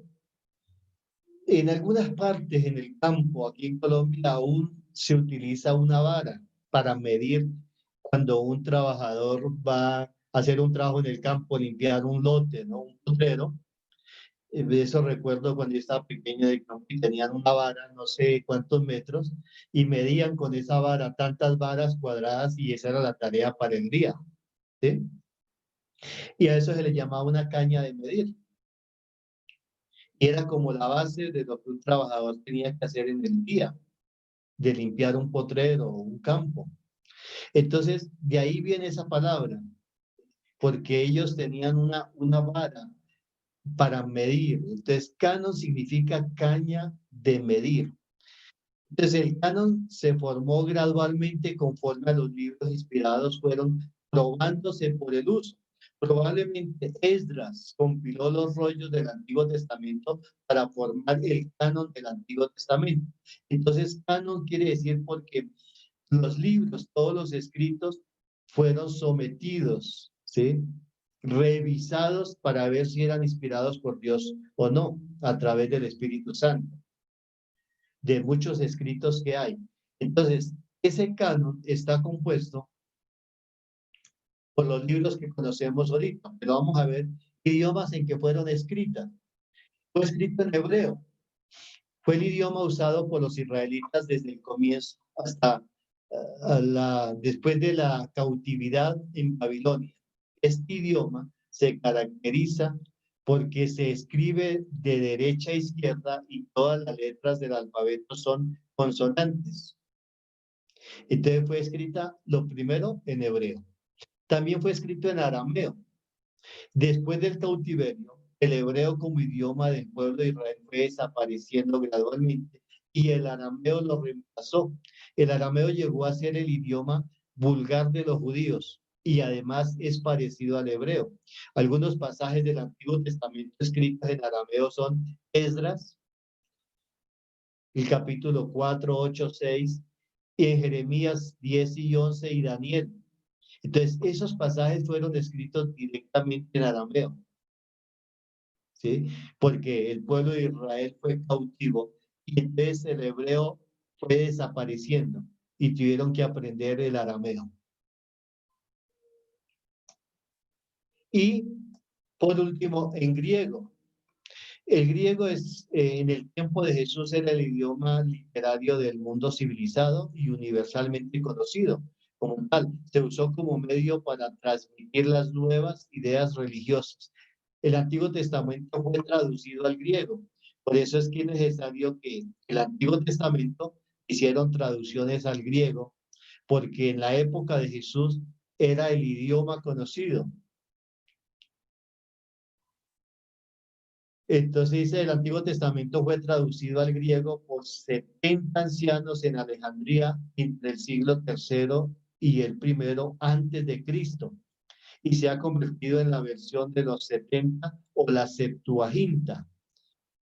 algunas partes en el campo, aquí en Colombia, aún se utiliza una vara para medir cuando un trabajador va a hacer un trabajo en el campo, limpiar un lote, ¿no? Un potrero. De eso recuerdo cuando yo estaba pequeño de campo y tenían una vara, no sé cuántos metros, y medían con esa vara tantas varas cuadradas y esa era la tarea para el día, ¿sí? Y a eso se le llamaba una caña de medir. Y era como la base de lo que un trabajador tenía que hacer en el día, de limpiar un potrero o un campo. Entonces, de ahí viene esa palabra, porque ellos tenían una vara para medir. Entonces, canon significa caña de medir. Entonces, el canon se formó gradualmente conforme a los libros inspirados fueron probándose por el uso. Probablemente Esdras compiló los rollos del Antiguo Testamento para formar el canon del Antiguo Testamento. Entonces, canon quiere decir porque los libros, todos los escritos, fueron sometidos, ¿sí? Revisados para ver si eran inspirados por Dios o no, a través del Espíritu Santo, de muchos escritos que hay. Entonces, ese canon está compuesto por los libros que conocemos ahorita, pero vamos a ver idiomas en que fueron escritas. Fue escrito en hebreo. Fue el idioma usado por los israelitas desde el comienzo hasta después de la cautividad en Babilonia. Este idioma se caracteriza porque se escribe de derecha a izquierda y todas las letras del alfabeto son consonantes. Entonces fue escrita lo primero en hebreo. También fue escrito en arameo. Después del cautiverio, el hebreo como idioma del pueblo de Israel fue desapareciendo gradualmente y el arameo lo reemplazó. El arameo llegó a ser el idioma vulgar de los judíos y además es parecido al hebreo. Algunos pasajes del Antiguo Testamento escritos en arameo son Esdras, el capítulo 4, 8, 6, y en Jeremías 10 y 11 y Daniel. Entonces, esos pasajes fueron escritos directamente en arameo, ¿sí? Porque el pueblo de Israel fue cautivo y entonces el hebreo fue desapareciendo y tuvieron que aprender el arameo. Y por último, en griego. El griego en el tiempo de Jesús era el idioma literario del mundo civilizado y universalmente conocido. Como tal, se usó como medio para transmitir las nuevas ideas religiosas. El Antiguo Testamento fue traducido al griego. Por eso es que es necesario que el Antiguo Testamento hicieron traducciones al griego, porque en la época de Jesús era el idioma conocido. Entonces dice, el Antiguo Testamento fue traducido al griego por 70 ancianos en Alejandría entre el siglo III y el I antes de Cristo, y se ha convertido en la versión de los 70 o la Septuaginta.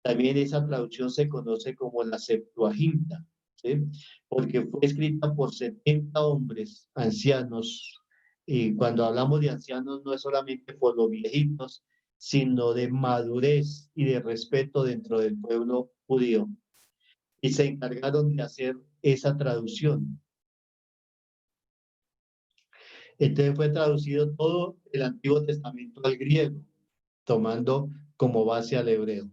También esa traducción se conoce como la Septuaginta. ¿sí? Porque fue escrita por 70 hombres ancianos. Y cuando hablamos de ancianos no es solamente por los viejitos, sino de madurez y de respeto dentro del pueblo judío. Y se encargaron de hacer esa traducción. Entonces fue traducido todo el Antiguo Testamento al griego, tomando como base al hebreo.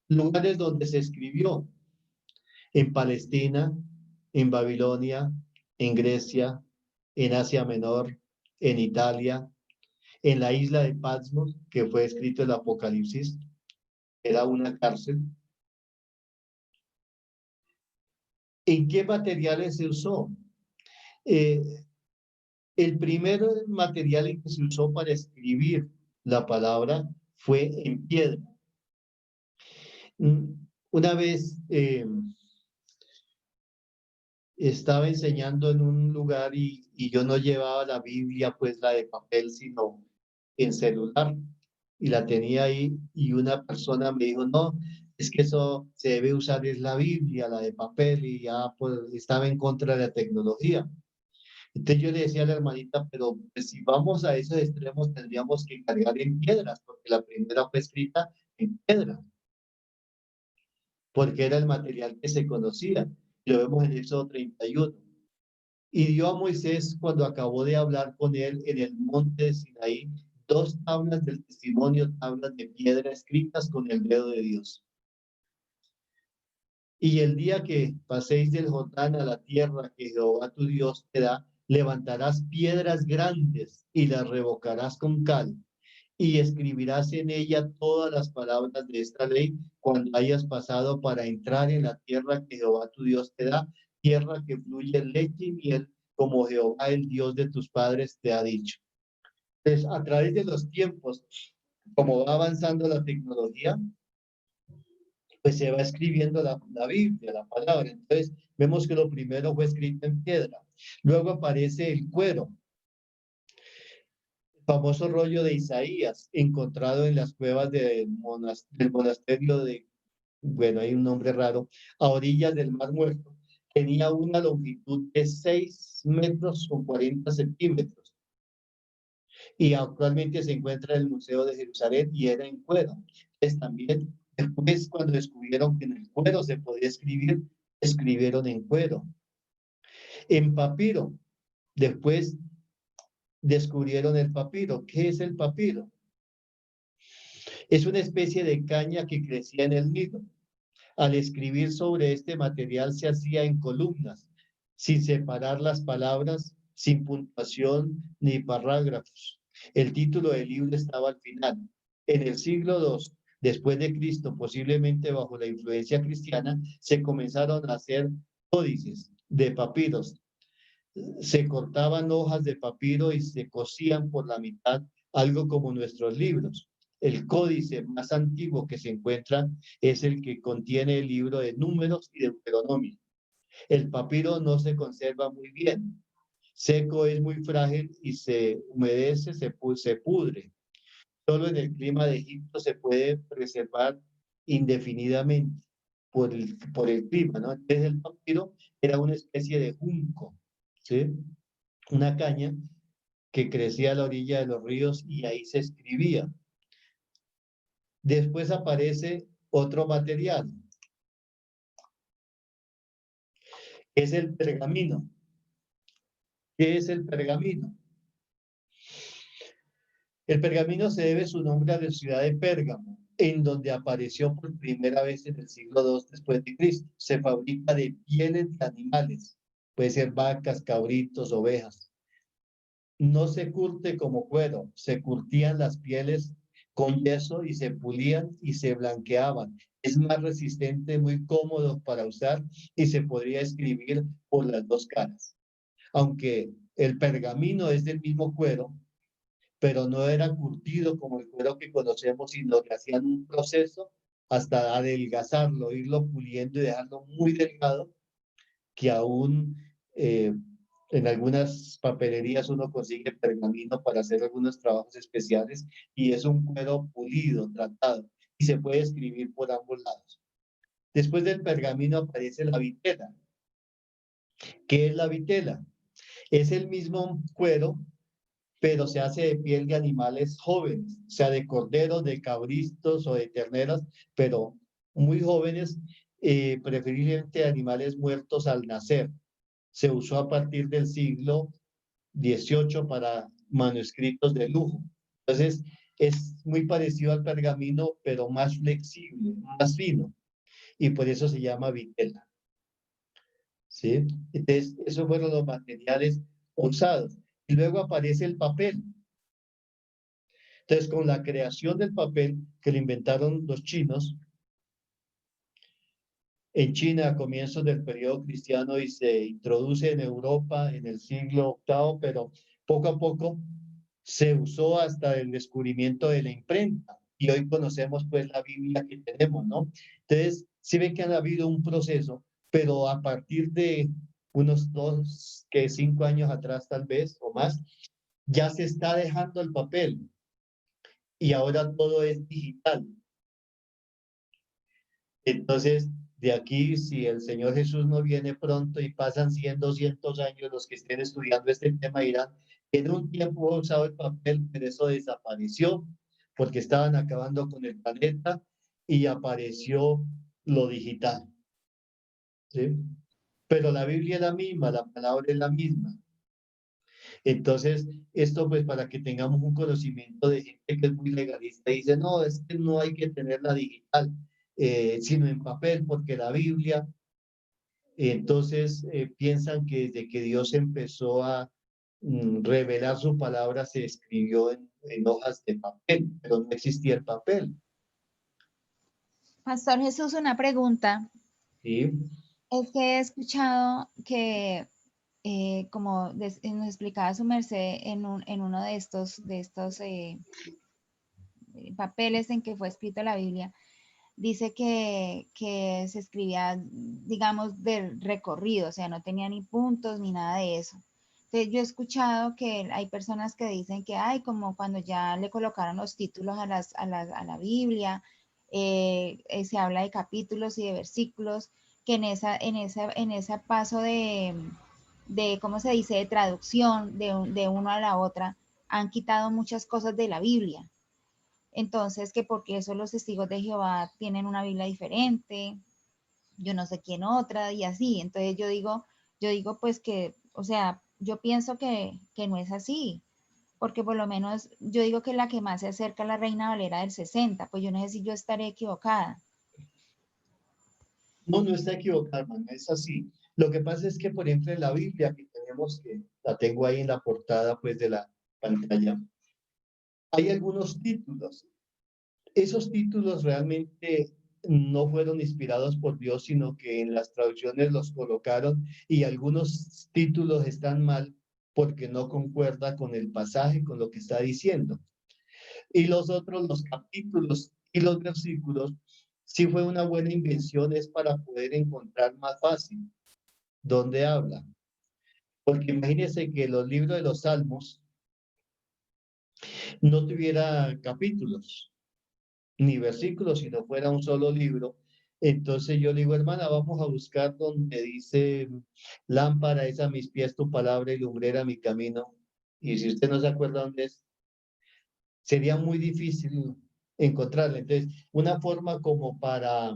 Lugares donde se escribió: en Palestina, en Babilonia, en Grecia, en Asia Menor, en Italia, en la isla de Patmos, que fue escrito el Apocalipsis, era una cárcel. ¿En qué materiales se usó? El primer material en que se usó para escribir la palabra fue en piedra. Una vez estaba enseñando en un lugar y yo no llevaba la Biblia, pues la de papel, sino en celular, y la tenía ahí, y una persona me dijo, no, es que eso se debe usar, es la Biblia, la de papel, y ya pues estaba en contra de la tecnología. Entonces yo le decía a la hermanita, pero pues, si vamos a esos extremos tendríamos que cargar en piedras, porque la primera fue escrita en piedra, porque era el material que se conocía. Lo vemos en Éxodo 31. Y dio a Moisés, cuando acabó de hablar con él en el monte de Sinaí, 2 tablas del testimonio, tablas de piedra escritas con el dedo de Dios. Y el día que paséis del Jordán a la tierra que Jehová tu Dios te da, levantarás piedras grandes y las revocarás con cal, y escribirás en ella todas las palabras de esta ley cuando hayas pasado para entrar en la tierra que Jehová tu Dios te da, tierra que fluye leche y miel, como Jehová el Dios de tus padres te ha dicho. Entonces, a través de los tiempos, como va avanzando la tecnología, pues se va escribiendo la Biblia, la palabra. Entonces, vemos que lo primero fue escrito en piedra. Luego aparece el cuero, famoso rollo de Isaías, encontrado en las cuevas del monasterio de, bueno, hay un nombre raro, a orillas del Mar Muerto. Tenía una longitud de 6 metros con 40 centímetros. Y actualmente se encuentra en el Museo de Jerusalén y era en cuero. Entonces también, después cuando descubrieron que en el cuero se podía escribir, escribieron en cuero. En papiro, después descubrieron el papiro. ¿Qué es el papiro? Es una especie de caña que crecía en el Nilo. Al escribir sobre este material se hacía en columnas, sin separar las palabras, sin puntuación ni parágrafos. El título del libro estaba al final. En el siglo II, después de Cristo, posiblemente bajo la influencia cristiana, se comenzaron a hacer códices de papiros. Se cortaban hojas de papiro y se cosían por la mitad, algo como nuestros libros. El códice más antiguo que se encuentra es el que contiene el libro de Números y Deuteronomio. El papiro no se conserva muy bien. Seco es muy frágil y se humedece, se pudre. Solo en el clima de Egipto se puede preservar indefinidamente por el clima, ¿no? Entonces el papiro era una especie de junco, ¿sí? Una caña que crecía a la orilla de los ríos y ahí se escribía. Después aparece otro material, es el pergamino. ¿Qué es el pergamino? El pergamino se debe su nombre a la ciudad de Pérgamo, en donde apareció por primera vez en el siglo II después de Cristo. Se fabrica de pieles de animales, puede ser vacas, cabritos, ovejas. No se curte como cuero, se curtían las pieles con yeso y se pulían y se blanqueaban. Es más resistente, muy cómodo para usar y se podría escribir por las 2 caras. Aunque el pergamino es del mismo cuero, pero no era curtido como el cuero que conocemos, sino que hacían un proceso hasta adelgazarlo, irlo puliendo y dejarlo muy delgado, que aún En algunas papelerías uno consigue pergamino para hacer algunos trabajos especiales y es un cuero pulido, tratado, y se puede escribir por ambos lados. Después del pergamino aparece la vitela. ¿Qué es la vitela? Es el mismo cuero, pero se hace de piel de animales jóvenes, o sea, de corderos, de cabritos o de terneras, pero muy jóvenes, preferiblemente animales muertos al nacer. Se usó a partir del siglo XVIII para manuscritos de lujo. Entonces, es muy parecido al pergamino, pero más flexible, más fino, y por eso se llama vitela. ¿Sí? Entonces, esos fueron los materiales usados. Y luego aparece el papel. Entonces, con la creación del papel que lo inventaron los chinos, en China a comienzos del periodo cristiano y se introduce en Europa en el siglo VIII, pero poco a poco se usó hasta el descubrimiento de la imprenta. Y hoy conocemos pues la Biblia que tenemos, ¿no? Entonces, sí ven que ha habido un proceso, pero a partir de unos 5 años atrás tal vez o más, ya se está dejando el papel y ahora todo es digital. Entonces, de aquí, si el Señor Jesús no viene pronto y pasan 100, 200 años, los que estén estudiando este tema dirán, en un tiempo he usado el papel, pero eso desapareció porque estaban acabando con el planeta y apareció lo digital. ¿Sí? Pero la Biblia es la misma, la palabra es la misma. Entonces, esto pues para que tengamos un conocimiento de gente que es muy legalista, dice, no, es que no hay que tenerla digital, sino en papel, porque la Biblia, entonces piensan que desde que Dios empezó a revelar su palabra se escribió en hojas de papel, pero no existía el papel. Pastor Jesús, una pregunta. ¿Sí? Es que he escuchado que, como nos explicaba su merced en uno de estos papeles en que fue escrita la Biblia, dice que se escribía, digamos, del recorrido, o sea, no tenía ni puntos ni nada de eso. Entonces, yo he escuchado que hay personas que dicen que, ay, como cuando ya le colocaron los títulos a la Biblia, se habla de capítulos y de versículos, que en ese paso de, ¿cómo se dice?, de traducción de uno a la otra, han quitado muchas cosas de la Biblia. Entonces, que porque eso los testigos de Jehová tienen una Biblia diferente, yo no sé quién otra, y así. Entonces yo digo pues que, o sea, yo pienso que no es así, porque por lo menos yo digo que la que más se acerca a la Reina Valera del 60, pues yo no sé si yo estaré equivocada. No, no está equivocado, hermano, es así. Lo que pasa es que, por ejemplo, en la Biblia que tenemos, que la tengo ahí en la portada pues de la pantalla, hay algunos títulos. Esos títulos realmente no fueron inspirados por Dios, sino que en las traducciones los colocaron y algunos títulos están mal porque no concuerda con el pasaje, con lo que está diciendo. Y los otros, los capítulos y los versículos, sí fue una buena invención, es para poder encontrar más fácil dónde habla. Porque imagínense que los libros de los Salmos no tuviera capítulos ni versículos, si no fuera un solo libro. Entonces yo le digo, hermana, vamos a buscar donde dice, lámpara es a mis pies tu palabra y lumbrera mi camino. Y si usted no se acuerda dónde es, sería muy difícil encontrarla. Entonces, una forma como para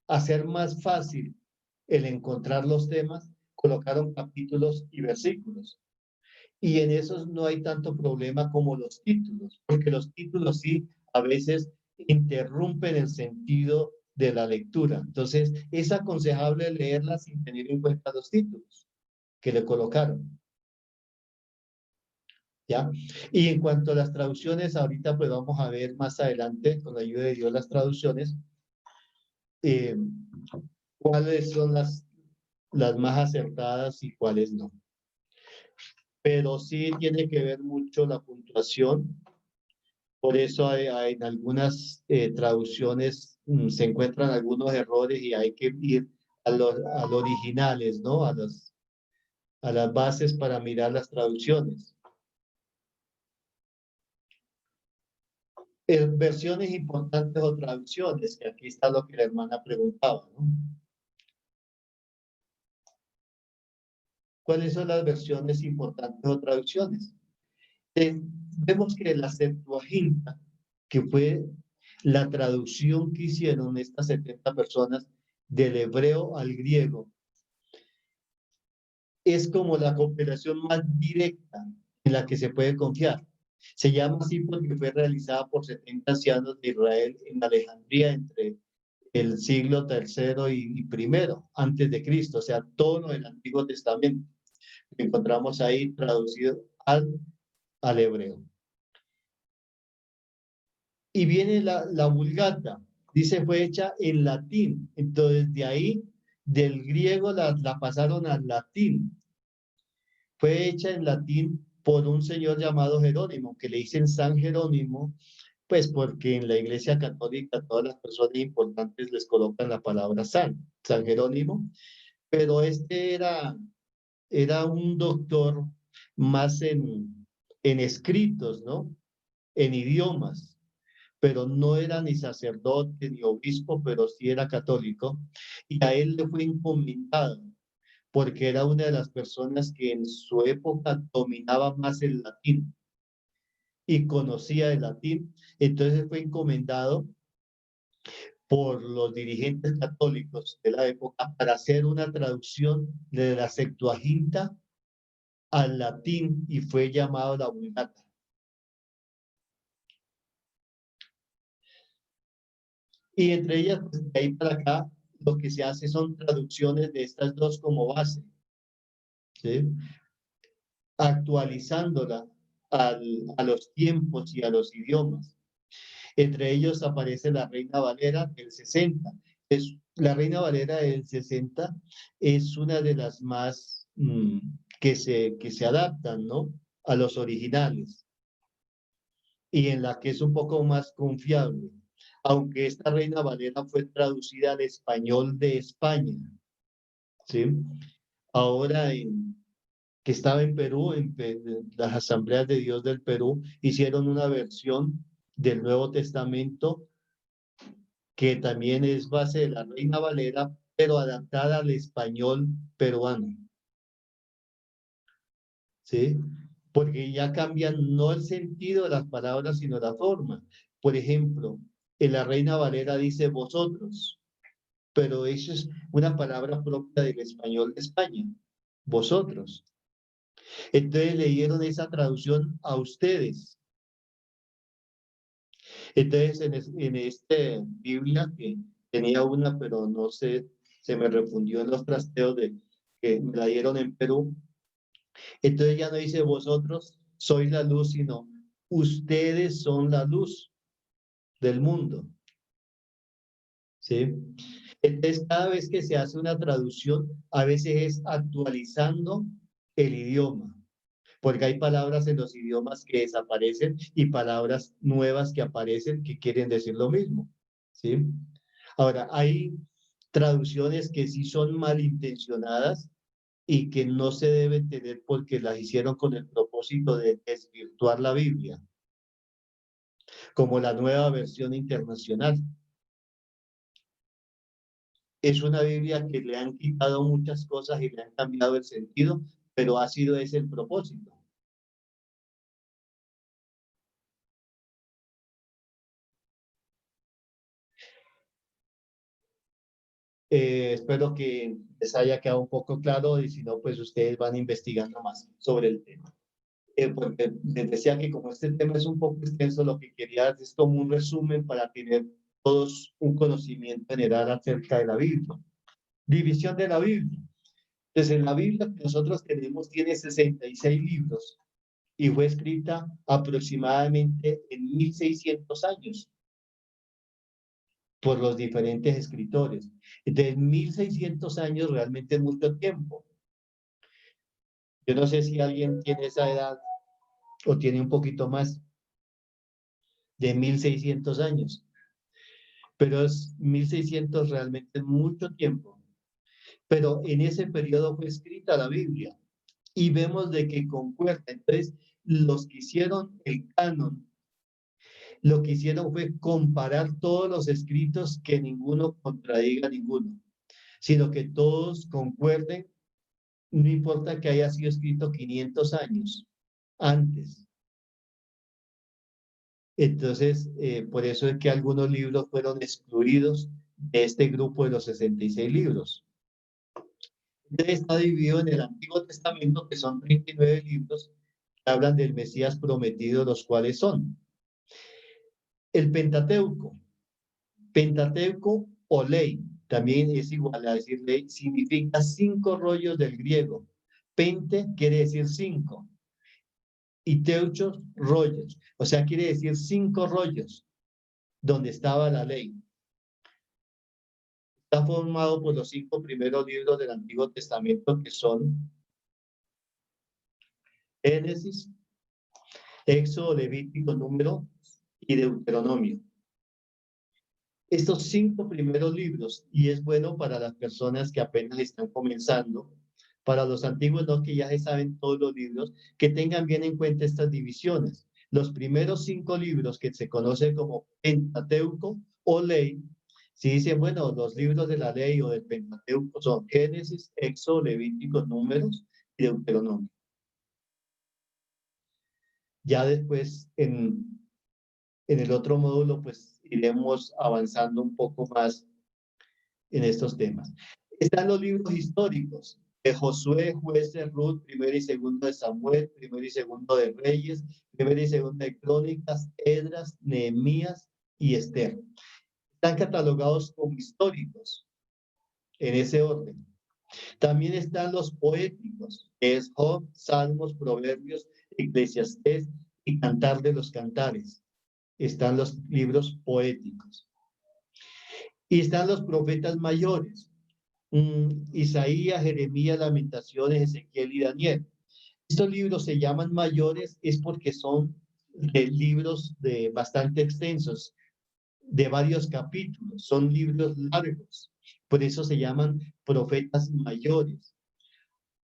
hacer más fácil el encontrar los temas, colocaron capítulos y versículos. Y en esos no hay tanto problema como los títulos, porque los títulos sí a veces interrumpen el sentido de la lectura. Entonces, es aconsejable leerla sin tener en cuenta los títulos que le colocaron. ¿Ya? Y en cuanto a las traducciones, ahorita pues vamos a ver más adelante, con la ayuda de Dios, las traducciones, cuáles son las más acertadas y cuáles no. Pero sí tiene que ver mucho la puntuación. Por eso en algunas traducciones se encuentran algunos errores y hay que ir a los originales, ¿no? a las bases para mirar las traducciones. Versiones importantes o traducciones, que aquí está lo que la hermana preguntaba, ¿no? ¿Cuáles son las versiones importantes o traducciones? Vemos que la Septuaginta, que fue la traducción que hicieron estas 70 personas del hebreo al griego, es como la cooperación más directa en la que se puede confiar. Se llama así porque fue realizada por 70 ancianos de Israel en Alejandría entre el siglo III y I antes de Cristo, o sea, todo lo del Antiguo Testamento. Lo encontramos ahí traducido al hebreo. Y viene la Vulgata, dice fue hecha en latín, entonces de ahí del griego la pasaron al latín. Fue hecha en latín por un señor llamado Jerónimo, que le dicen San Jerónimo, pues porque en la Iglesia Católica todas las personas importantes les colocan la palabra San Jerónimo, pero este era un doctor más en escritos, ¿no? En idiomas, pero no era ni sacerdote ni obispo, pero sí era católico, y a él le fue encomendado, porque era una de las personas que en su época dominaba más el latín y conocía el latín, entonces fue encomendado por los dirigentes católicos de la época para hacer una traducción de la Septuaginta al latín y fue llamado la Vulgata. Y entre ellas, pues, de ahí para acá, lo que se hace son traducciones de estas dos como base, ¿sí? Actualizándola a los tiempos y a los idiomas. Entre ellos aparece la Reina Valera del 60. La Reina Valera del 60 es una de las más que se adaptan, ¿no? A los originales y en la que es un poco más confiable. Aunque esta Reina Valera fue traducida al español de España, ¿sí? Ahora que estaba en Perú, en las Asambleas de Dios del Perú, hicieron una versión del Nuevo Testamento que también es base de la Reina Valera, pero adaptada al español peruano. ¿Sí? Porque ya cambian no el sentido de las palabras, sino la forma. Por ejemplo, en la Reina Valera dice vosotros, pero eso es una palabra propia del español de España, vosotros. Entonces le dieron esa traducción a ustedes. Entonces en este Biblia, que tenía una, pero no sé, se me refundió en los trasteos que me la dieron en Perú. Entonces ya no dice vosotros sois la luz, sino ustedes son la luz del mundo. ¿Sí? Entonces cada vez que se hace una traducción, a veces es actualizando el idioma, porque hay palabras en los idiomas que desaparecen y palabras nuevas que aparecen que quieren decir lo mismo. ¿Sí? Ahora, hay traducciones que sí son malintencionadas y que no se deben tener porque las hicieron con el propósito de desvirtuar la Biblia, como la nueva versión internacional. Es una Biblia que le han quitado muchas cosas y le han cambiado el sentido, pero ha sido ese el propósito. Espero que les haya quedado un poco claro y si no, pues ustedes van investigando más sobre el tema. Porque les decía que como este tema es un poco extenso, lo que quería es como un resumen para tener todos un conocimiento general acerca de la Biblia. División de la Biblia. Entonces, en la Biblia que nosotros tenemos tiene 66 libros y fue escrita aproximadamente en 1600 años por los diferentes escritores. Entonces, 1600 años realmente es mucho tiempo. Yo no sé si alguien tiene esa edad o tiene un poquito más de 1600 años, pero es 1600 realmente es mucho tiempo. Pero en ese periodo fue escrita la Biblia. y vemos de que concuerda. Entonces, los que hicieron el canon, lo que hicieron fue comparar todos los escritos, que ninguno contradiga a ninguno, sino que todos concuerden, no importa que haya sido escrito 500 años antes. Entonces, por eso es que algunos libros fueron excluidos de este grupo de los 66 libros. Entonces, está dividido en el Antiguo Testamento, que son 39 libros que hablan del Mesías prometido, los cuales son el Pentateuco. Pentateuco o ley, también es igual a decir ley, significa 5 rollos del griego. Pente quiere decir 5 y teuchos, rollos. O sea, quiere decir 5 rollos donde estaba la ley. Está formado por los 5 primeros libros del Antiguo Testamento, que son Génesis, Éxodo, Levítico, Número y Deuteronomio. Estos 5 primeros libros, y es bueno para las personas que apenas están comenzando, para los antiguos no, que ya se saben todos los libros, que tengan bien en cuenta estas divisiones. Los primeros 5 libros, que se conocen como Pentateuco o ley, si dicen, bueno, los libros de la ley o del Pentateuco son Génesis, Éxodo, Levítico, Números y Deuteronomio. Ya después, en el otro módulo, pues iremos avanzando un poco más en estos temas. Están los libros históricos de Josué, Jueces, Ruth, primero y segundo de Samuel, primero y segundo de Reyes, primero y segundo de Crónicas, Esdras, Nehemías y Esther. Están catalogados como históricos en ese orden. También están los poéticos, que es Job, Salmos, Proverbios, Eclesiastés y Cantar de los Cantares. Están los libros poéticos. Y están los profetas mayores, Isaías, Jeremías, Lamentaciones, Ezequiel y Daniel. Estos libros se llaman mayores es porque son libros bastante extensos, de varios capítulos, son libros largos, por eso se llaman profetas mayores.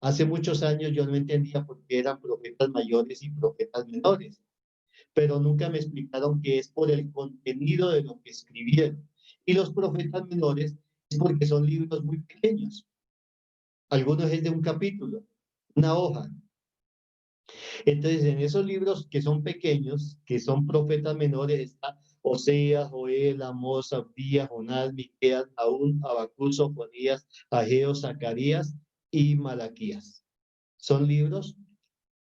Hace muchos años yo no entendía por qué eran profetas mayores y profetas menores, pero nunca me explicaron que es por el contenido de lo que escribieron. Y los profetas menores es porque son libros muy pequeños. Algunos es de un capítulo, una hoja. Entonces, en esos libros que son pequeños, que son profetas menores, está Oseas, Joel, Amós, Abdías, Jonás, Miqueas, Nahum, Habacuc, Sofonías, Ageo, Zacarías y Malaquías. Son libros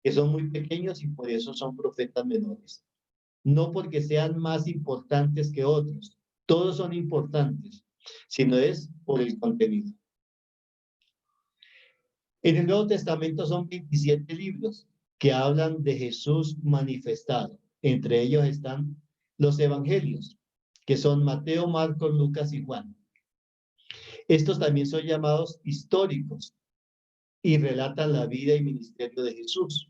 que son muy pequeños y por eso son profetas menores. No porque sean más importantes que otros, todos son importantes, sino es por el contenido. En el Nuevo Testamento son 27 libros que hablan de Jesús manifestado. Entre ellos están los evangelios, que son Mateo, Marcos, Lucas y Juan. Estos también son llamados históricos y relatan la vida y ministerio de Jesús.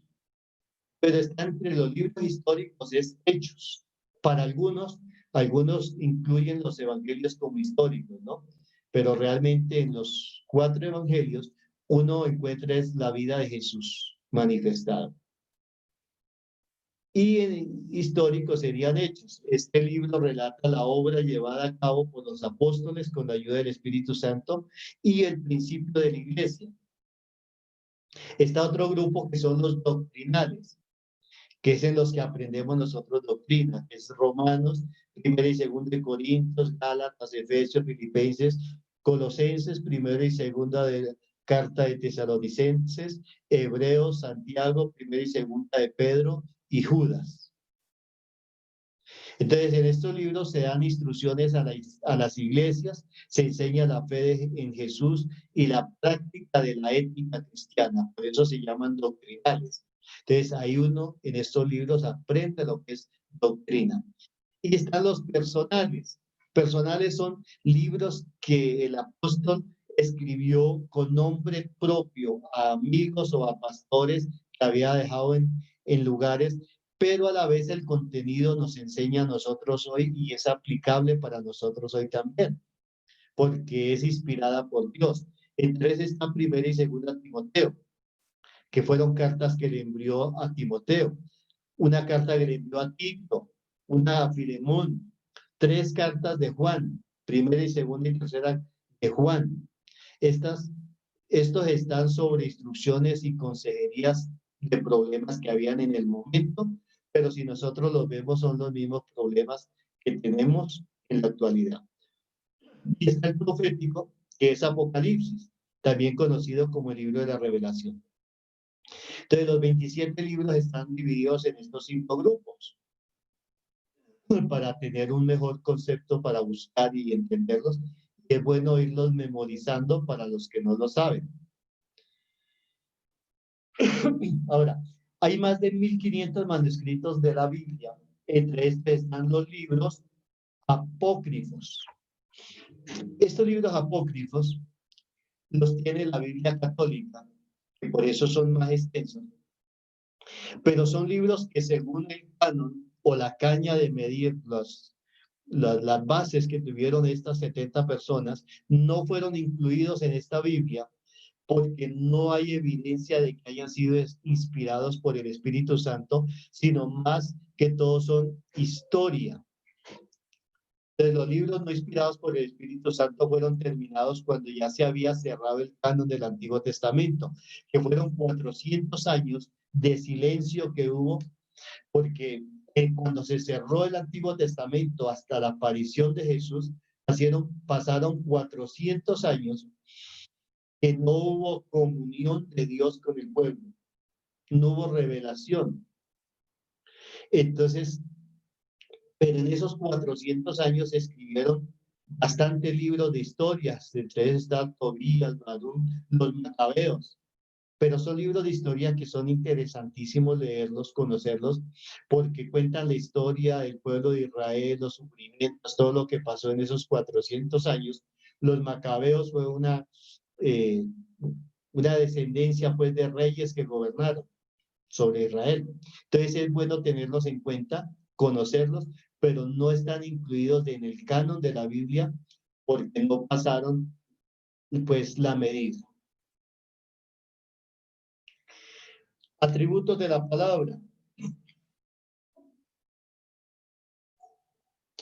Pero está entre los libros históricos es Hechos. Para algunos incluyen los evangelios como históricos, ¿no? Pero realmente en los 4 evangelios uno encuentra es la vida de Jesús manifestada. Y históricos serían Hechos. Este libro relata la obra llevada a cabo por los apóstoles con la ayuda del Espíritu Santo y el principio de la iglesia. Está otro grupo que son los doctrinales, que es en los que aprendemos nosotros doctrina, que es Romanos, 1 y 2 de Corintios, Gálatas, Efesios, Filipenses, Colosenses, 1 y 2 de Carta de Tesalonicenses, Hebreos, Santiago, 1 y 2 de Pedro y Judas. Entonces, en estos libros se dan instrucciones a las iglesias, se enseña la fe en Jesús y la práctica de la ética cristiana, por eso se llaman doctrinales. Entonces, ahí uno en estos libros aprende lo que es doctrina. Y están los personales. Personales son libros que el apóstol escribió con nombre propio a amigos o a pastores que había dejado en lugares, pero a la vez el contenido nos enseña a nosotros hoy y es aplicable para nosotros hoy también, porque es inspirada por Dios. Entonces está 1 y 2 Timoteo, que fueron cartas que le envió a Timoteo, una carta que le envió a Tito, una a Filemón, 3 cartas de Juan, primera y segunda y tercera de Juan. Estos están sobre instrucciones y consejerías de problemas que habían en el momento, pero si nosotros los vemos son los mismos problemas que tenemos en la actualidad. Y está el profético, que es Apocalipsis, también conocido como el libro de la Revelación. Entonces, los 27 libros están divididos en estos 5 grupos para tener un mejor concepto para buscar y entenderlos. Y es bueno irlos memorizando para los que no lo saben. Ahora, hay más de 1500 manuscritos de la Biblia. Entre estos están los libros apócrifos. Estos libros apócrifos los tiene la Biblia católica, que por eso son más extensos. Pero son libros que según el canon o la caña de medir las bases que tuvieron estas 70 personas, no fueron incluidos en esta Biblia porque no hay evidencia de que hayan sido inspirados por el Espíritu Santo, sino más que todos son historia. Entonces, los libros no inspirados por el Espíritu Santo fueron terminados cuando ya se había cerrado el canon del Antiguo Testamento, que fueron 400 años de silencio que hubo, porque cuando se cerró el Antiguo Testamento hasta la aparición de Jesús, pasaron 400 años que no hubo comunión de Dios con el pueblo, no hubo revelación. Entonces, pero en esos 400 años se escribieron bastantes libros de historias, entre ellos está Tobías, Barú, los Macabeos, pero son libros de historia que son interesantísimos leerlos, conocerlos, porque cuentan la historia del pueblo de Israel, los sufrimientos, todo lo que pasó en esos 400 años. Los Macabeos fue una descendencia pues de reyes que gobernaron sobre Israel. Entonces es bueno tenerlos en cuenta, conocerlos, pero no están incluidos en el canon de la Biblia porque no pasaron pues la medida. Atributos de la palabra.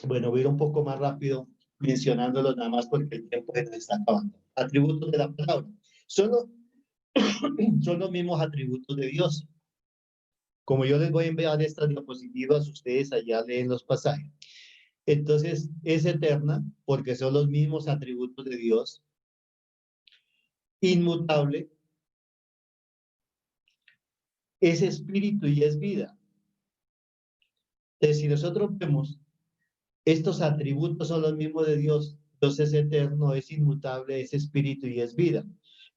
Bueno, voy a ir un poco más rápido mencionándolos nada más porque el tiempo se nos está acabando. Atributos de la palabra. Son los mismos atributos de Dios. Como yo les voy a enviar estas diapositivas, ustedes allá leen los pasajes. Entonces, es eterna porque son los mismos atributos de Dios. Inmutable. Es espíritu y es vida. Entonces, si nosotros vemos, estos atributos son los mismos de Dios. Dios es eterno, es inmutable, es espíritu y es vida.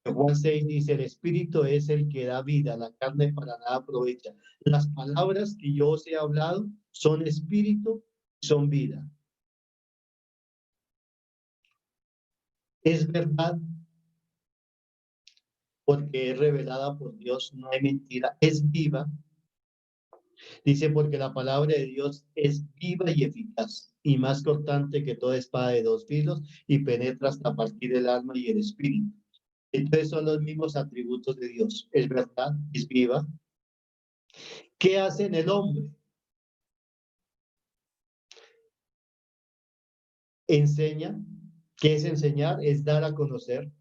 En Juan 6 dice, el espíritu es el que da vida, la carne para nada aprovecha. Las palabras que yo os he hablado son espíritu, son vida. Es verdad, porque es revelada por Dios, no hay mentira, es viva. Dice, porque la palabra de Dios es viva y eficaz, y más cortante que toda espada de 2 filos, y penetra hasta partir el alma y el espíritu. Entonces son los mismos atributos de Dios. Es verdad, es viva. ¿Qué hace en el hombre? Enseña. ¿Qué es enseñar? Es dar a conocer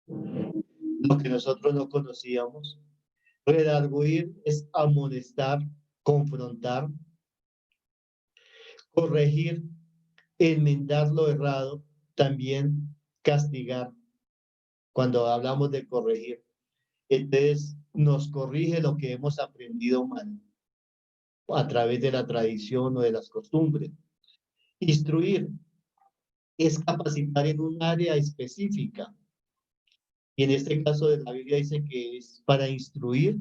lo que nosotros no conocíamos. Redarguir es amonestar, confrontar. Corregir, enmendar lo errado, también castigar. Cuando hablamos de corregir, entonces nos corrige lo que hemos aprendido mal a través de la tradición o de las costumbres. Instruir es capacitar en un área específica. Y en este caso de la Biblia dice que es para instruir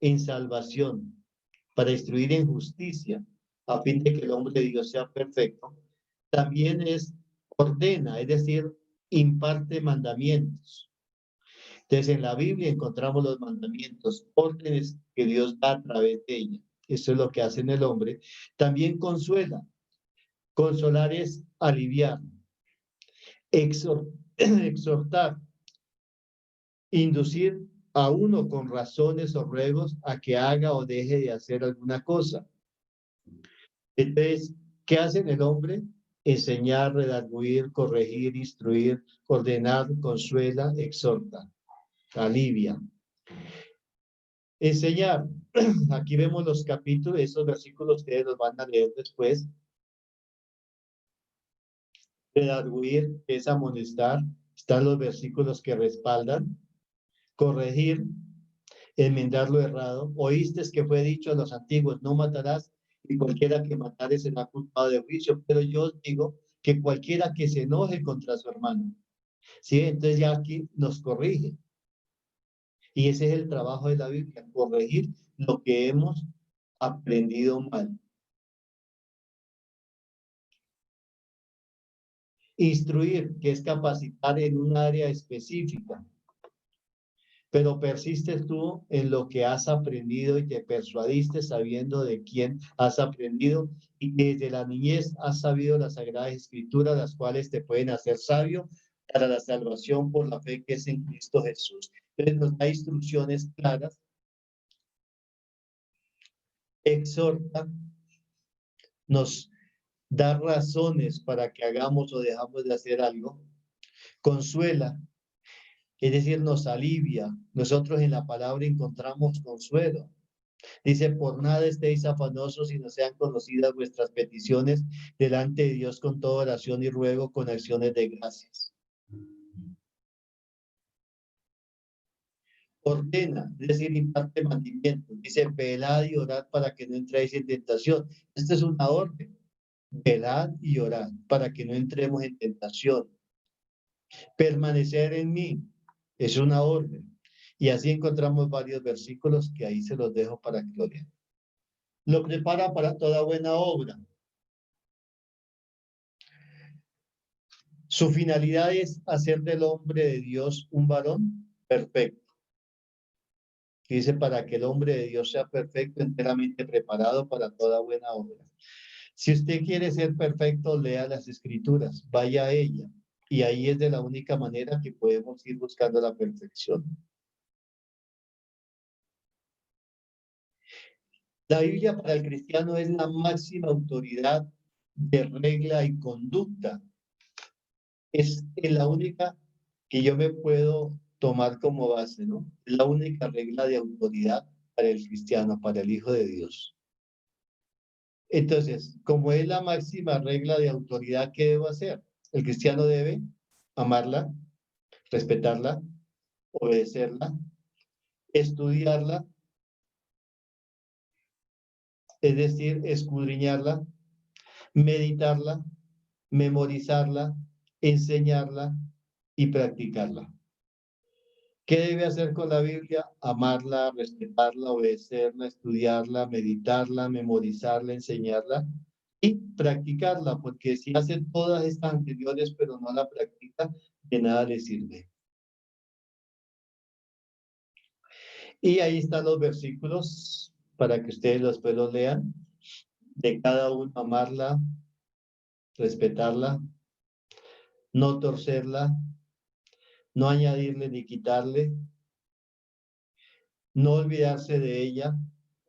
en salvación, para instruir en justicia, a fin de que el hombre de Dios sea perfecto. También es ordena, es decir, imparte mandamientos. Entonces en la Biblia encontramos los mandamientos, órdenes que Dios da a través de ella. Eso es lo que hace en el hombre. También consuela. Consolar es aliviar. Exhortar. Inducir a uno con razones o ruegos a que haga o deje de hacer alguna cosa. Entonces, ¿qué hace el hombre? Enseñar, redarguir, corregir, instruir, ordenar, consuela, exhorta, alivia. Enseñar. Aquí vemos los capítulos, esos versículos que los van a leer después. Redarguir, que es amonestar. Están los versículos que respaldan. Corregir, enmendar lo errado. Oíste que fue dicho a los antiguos, no matarás, y cualquiera que matare será culpado de juicio. Pero yo os digo que cualquiera que se enoje contra su hermano, ¿sí? Entonces ya aquí nos corrige. Y ese es el trabajo de la Biblia, corregir lo que hemos aprendido mal. Instruir, que es capacitar en un área específica. Pero persistes tú en lo que has aprendido y te persuadiste sabiendo de quién has aprendido y que desde la niñez has sabido las sagradas escrituras, las cuales te pueden hacer sabio para la salvación por la fe que es en Cristo Jesús. Entonces nos da instrucciones claras, exhorta, nos da razones para que hagamos o dejamos de hacer algo, consuela, es decir, nos alivia. Nosotros en la palabra encontramos consuelo. Dice, por nada estéis afanosos, sino sean conocidas vuestras peticiones delante de Dios con toda oración y ruego con acciones de gracias. Ordena, es decir, imparte mandamientos. Dice, velad y orad para que no entréis en tentación. Esta es una orden. Velad y orad para que no entremos en tentación. Permanecer en mí es una orden. Y así encontramos varios versículos que ahí se los dejo para que lo lean. Lo prepara para toda buena obra. Su finalidad es hacer del hombre de Dios un varón perfecto. Y dice, para que el hombre de Dios sea perfecto, enteramente preparado para toda buena obra. Si usted quiere ser perfecto, lea las Escrituras, vaya a ella. Y ahí es de la única manera que podemos ir buscando la perfección. La Biblia para el cristiano es la máxima autoridad de regla y conducta. Es la única que yo me puedo tomar como base, ¿no? Es la única regla de autoridad para el cristiano, para el Hijo de Dios. Entonces, como es la máxima regla de autoridad, ¿qué debo hacer? El cristiano debe amarla, respetarla, obedecerla, estudiarla, es decir, escudriñarla, meditarla, memorizarla, enseñarla y practicarla. ¿Qué debe hacer con la Biblia? Amarla, respetarla, obedecerla, estudiarla, meditarla, memorizarla, enseñarla y practicarla, porque si hace todas estas anteriores pero no la practica, de nada le sirve. Y ahí están los versículos para que ustedes después los lean. De cada uno, amarla, respetarla, no torcerla, no añadirle ni quitarle, no olvidarse de ella,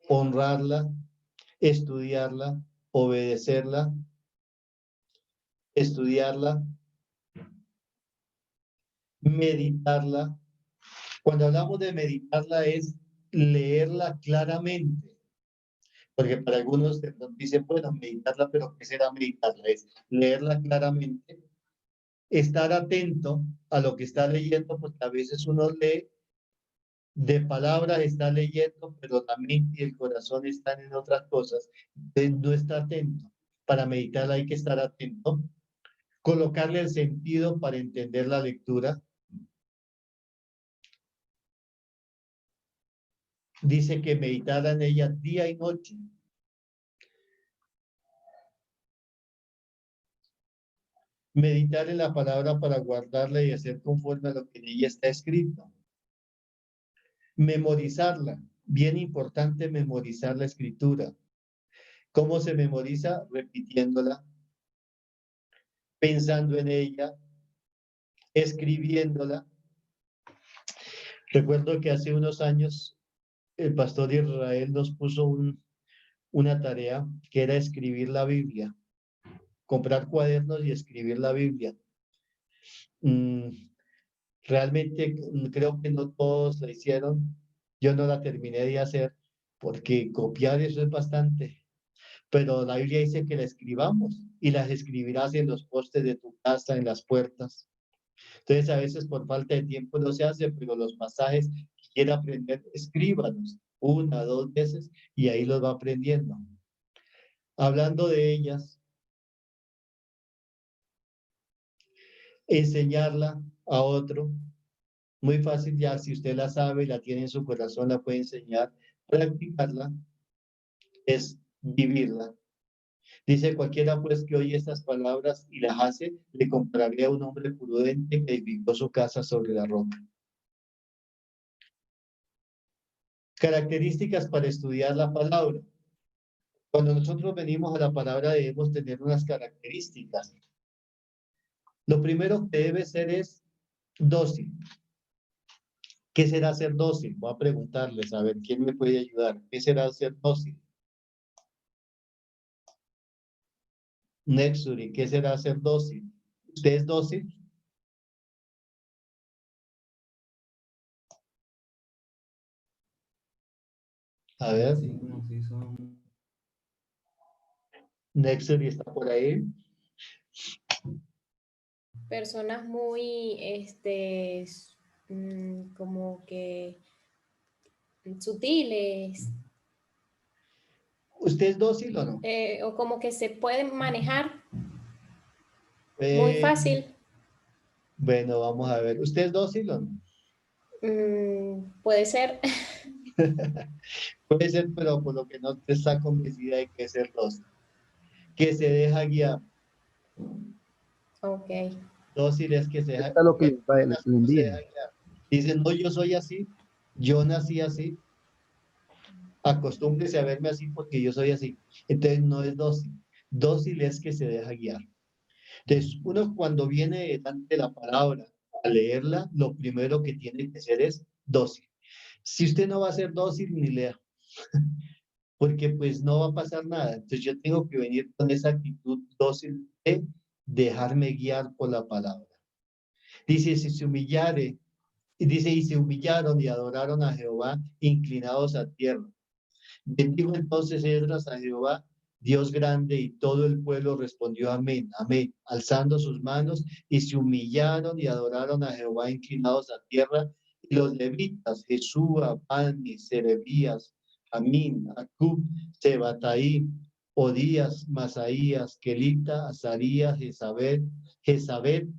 honrarla, estudiarla, obedecerla, estudiarla, meditarla. Cuando hablamos de meditarla es leerla claramente, porque para algunos de pronto dicen, bueno, meditarla, pero ¿qué será meditarla? Es leerla claramente, estar atento a lo que está leyendo, porque a veces uno lee de palabras, está leyendo, pero la mente y el corazón están en otras cosas, entonces no está atento. Para meditarla hay que estar atento, colocarle el sentido para entender la lectura. Dice que meditara en ella día y noche. Meditar en la palabra para guardarla y hacer conforme a lo que en ella está escrito. Memorizarla. Bien importante memorizar la escritura. ¿Cómo se memoriza? Repitiéndola, pensando en ella, escribiéndola. Recuerdo que hace unos años el pastor Israel nos puso una tarea que era escribir la Biblia, comprar cuadernos y escribir la Biblia. Realmente creo que no todos la hicieron. Yo no la terminé de hacer porque copiar eso es bastante. Pero la Biblia dice que la escribamos y las escribirás en los postes de tu casa, en las puertas. Entonces, a veces por falta de tiempo no se hace, pero los pasajes que quiera aprender, escríbalos 1, 2 veces y ahí los va aprendiendo. Hablando de ellas, enseñarla a otro, muy fácil ya, si usted la sabe y la tiene en su corazón, la puede enseñar. Practicarla es vivirla. Dice, cualquiera pues que oye estas palabras y las hace, le compararé a un hombre prudente que edificó su casa sobre la roca. Características para estudiar la palabra. Cuando nosotros venimos a la palabra debemos tener unas características. Lo primero que debe ser es dócil. ¿Qué será ser dócil? Voy a preguntarles, a ver, ¿quién me puede ayudar? ¿Qué será ser dócil? Nexuri, ¿qué será ser dócil? ¿Usted es dócil? A ver. Nexuri está por ahí. Personas muy, como que sutiles, ¿Usted es dócil o no? o como que se pueden manejar muy fácil. Bueno, vamos a ver. ¿Usted es dócil o no? Puede ser. Puede ser, pero por lo que no está convencida de que es ser dócil. Que se deja guiar. Ok. Dócil es que se deja, Está lo que no les se indica. deja guiar. Dicen, no, yo soy así, yo nací así, acostúmbrese a verme así porque yo soy así. Entonces no es dócil. Dócil es que se deja guiar. Entonces, uno cuando viene delante de la palabra a leerla, lo primero que tiene que ser es dócil. Si usted no va a ser dócil, ni lea, porque pues no va a pasar nada. Entonces yo tengo que venir con esa actitud dócil de dejarme guiar por la palabra. Dice, si se humillare, y dice, y se humillaron y adoraron a Jehová, inclinados a tierra. Bendijo entonces Esdras a Jehová, Dios grande, y todo el pueblo respondió amén, amén, alzando sus manos, y se humillaron y adoraron a Jehová, inclinados a tierra. Y los levitas, Jesúa, Bani, Serebías, Amín, Acub, Sebataí, Odías, Masaías, Kelita, Azarías, Jezabel,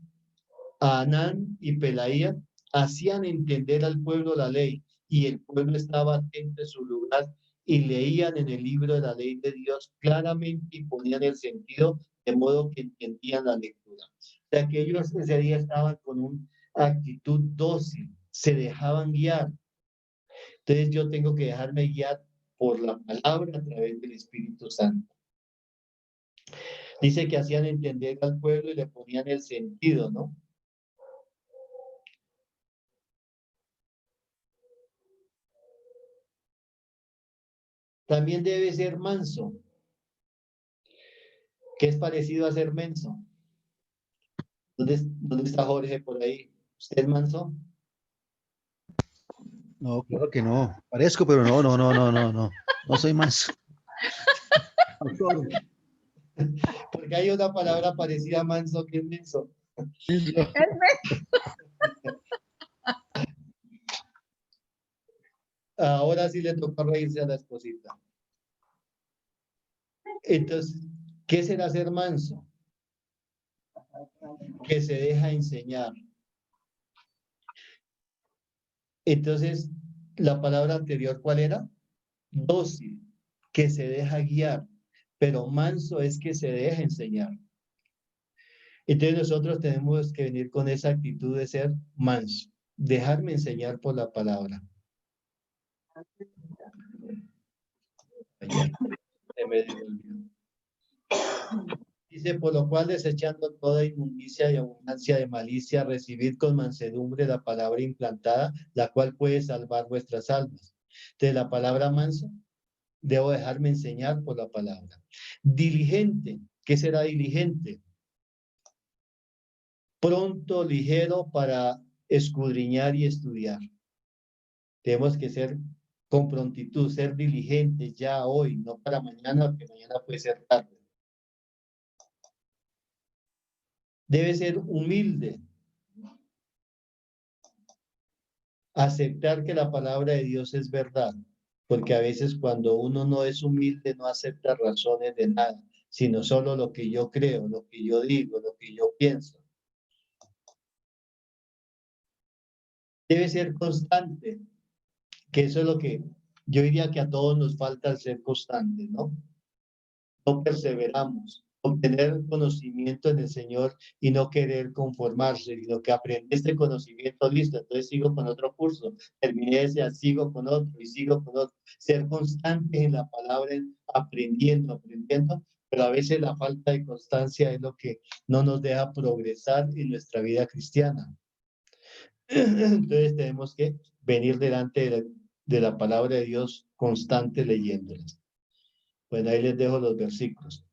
Anán y Pelaía, hacían entender al pueblo la ley, y el pueblo estaba atento en su lugar y leían en el libro de la ley de Dios claramente y ponían el sentido de modo que entendían la lectura. O sea que ellos ese día estaban con una actitud dócil, se dejaban guiar. Entonces yo tengo que dejarme guiar por la palabra a través del Espíritu Santo. Dice que hacían entender al pueblo y le ponían el sentido, ¿no? También debe ser manso, que es parecido a ser menso. ¿Dónde está Jorge por ahí? ¿Usted es manso? No, claro que no. Parezco, pero no. No soy más. Porque hay una palabra parecida a manso que es menso. Ahora sí le tocó reírse a la esposita. Entonces, ¿qué será ser manso? Que se deja enseñar. Entonces, la palabra anterior, ¿cuál era? Dócil, que se deja guiar, pero manso es que se deja enseñar. Entonces nosotros tenemos que venir con esa actitud de ser manso, dejarme enseñar por la palabra. Se me devolvió. Dice, por lo cual desechando toda inmundicia y abundancia de malicia, recibid con mansedumbre la palabra implantada, la cual puede salvar vuestras almas. De la palabra mansa, debo dejarme enseñar por la palabra. Diligente, ¿qué será diligente? Pronto, ligero para escudriñar y estudiar. Tenemos que ser con prontitud, ser diligentes ya hoy, no para mañana, porque mañana puede ser tarde. Debe ser humilde. Aceptar que la palabra de Dios es verdad, porque a veces cuando uno no es humilde no acepta razones de nada, sino solo lo que yo creo, lo que yo digo, lo que yo pienso. Debe ser constante, que eso es lo que yo diría que a todos nos falta el ser constante, ¿no? No perseveramos, obtener conocimiento en el Señor y no querer conformarse, sino que aprender este conocimiento, listo, entonces sigo con otro curso, terminé ese, sigo con otro y sigo con otro. Ser constantes en la palabra, aprendiendo, pero a veces la falta de constancia es lo que no nos deja progresar en nuestra vida cristiana. Entonces tenemos que venir delante de la palabra de Dios constante leyéndolas. Bueno, ahí les dejo los versículos.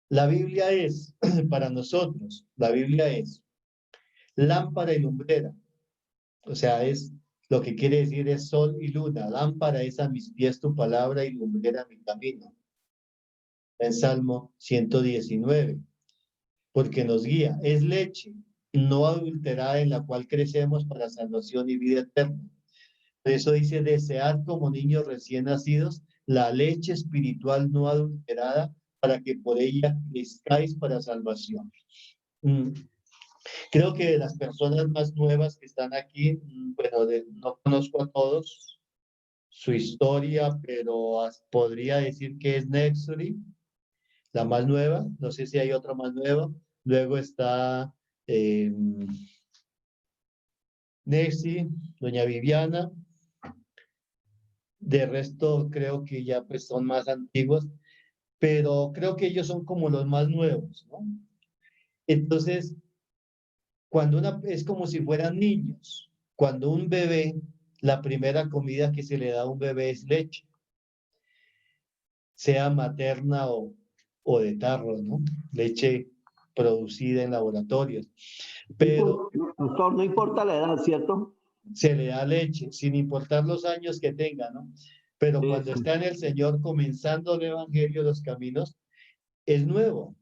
La Biblia es, para nosotros, la Biblia es lámpara y lumbrera. O sea, es lo que quiere decir es sol y luna. Lámpara es a mis pies tu palabra y lumbrera mi camino. En Salmo 119. Porque nos guía. Es leche no adulterada en la cual crecemos para salvación y vida eterna. Por eso dice, desead como niños recién nacidos la leche espiritual no adulterada para que por ella crezcáis para salvación. Creo que de las personas más nuevas que están aquí, bueno, no conozco a todos su historia, pero podría decir que es Nexury, la más nueva. No sé si hay otra más nueva. Luego está Nexi, doña Viviana. De resto, creo que ya pues son más antiguos, pero creo que ellos son como los más nuevos, ¿no? Entonces, cuando es como si fueran niños. Cuando un bebé, la primera comida que se le da a un bebé es leche, sea materna o de tarro, ¿no? Leche producida en laboratorios. Pero Doctor, no importa la edad, ¿cierto? se le da leche, sin importar los años que tenga, ¿no? Pero Sí, cuando sí. está en el Señor comenzando el Evangelio, los caminos, es nuevo.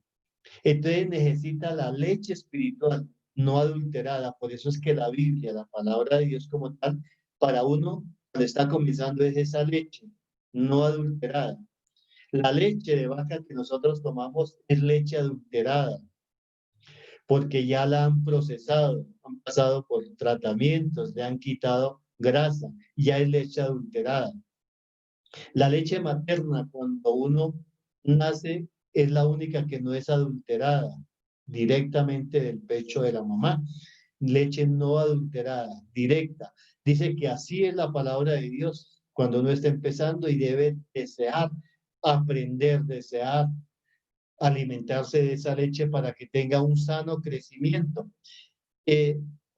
Entonces necesita la leche espiritual, no adulterada. Por eso es que la Biblia, la palabra de Dios como tal, para uno, cuando está comenzando es esa leche, no adulterada. La leche de vaca que nosotros tomamos es leche adulterada, porque ya la han procesado, han pasado por tratamientos, le han quitado grasa, ya es leche adulterada. La leche materna, cuando uno nace, es la única que no es adulterada, directamente del pecho de la mamá. Leche no adulterada, directa. Dice que así es la palabra de Dios cuando uno está empezando y debe desear aprender, desear alimentarse de esa leche para que tenga un sano crecimiento.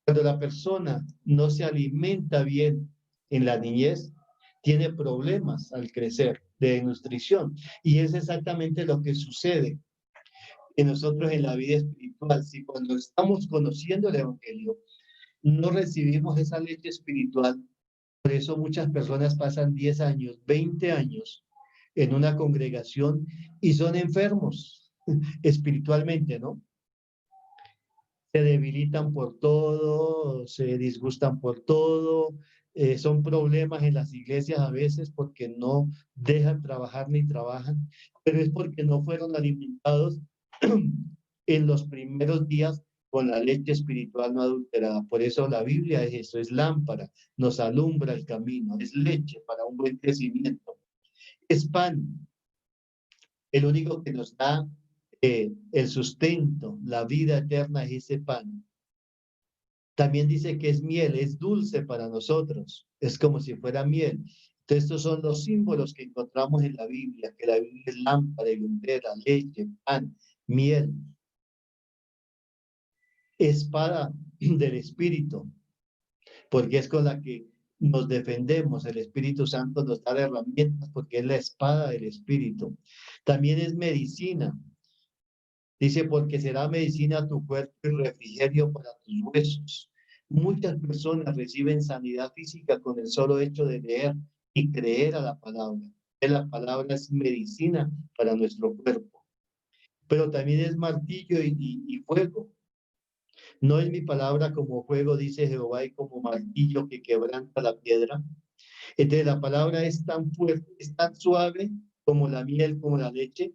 Cuando la persona no se alimenta bien en la niñez, tiene problemas al crecer de nutrición. Y es exactamente lo que sucede en nosotros en la vida espiritual. Si cuando estamos conociendo el Evangelio, no recibimos esa leche espiritual, por eso muchas personas pasan 10 años, 20 años en una congregación y son enfermos espiritualmente, ¿no? Se debilitan por todo, se disgustan por todo, son problemas en las iglesias a veces porque no dejan trabajar ni trabajan, pero es porque no fueron alimentados en los primeros días con la leche espiritual no adulterada. Por eso la Biblia es eso, es lámpara, nos alumbra el camino, es leche para un buen crecimiento. Es pan, el único que nos da el sustento, la vida eterna es ese pan. También dice que es miel, es dulce para nosotros, es como si fuera miel. Entonces, estos son los símbolos que encontramos en la Biblia, que la Biblia es lámpara y lumbrera, leche, pan, miel, espada del Espíritu, porque es con la que nos defendemos. El Espíritu Santo nos da herramientas porque es la espada del Espíritu. También es medicina. Dice, porque será medicina a tu cuerpo y refrigerio para tus huesos. Muchas personas reciben sanidad física con el solo hecho de leer y creer a la palabra. La palabra es medicina para nuestro cuerpo. Pero también es martillo y fuego. No es mi palabra como fuego, dice Jehová, y como martillo que quebranta la piedra. Entonces la palabra es tan fuerte, es tan suave como la miel, como la leche,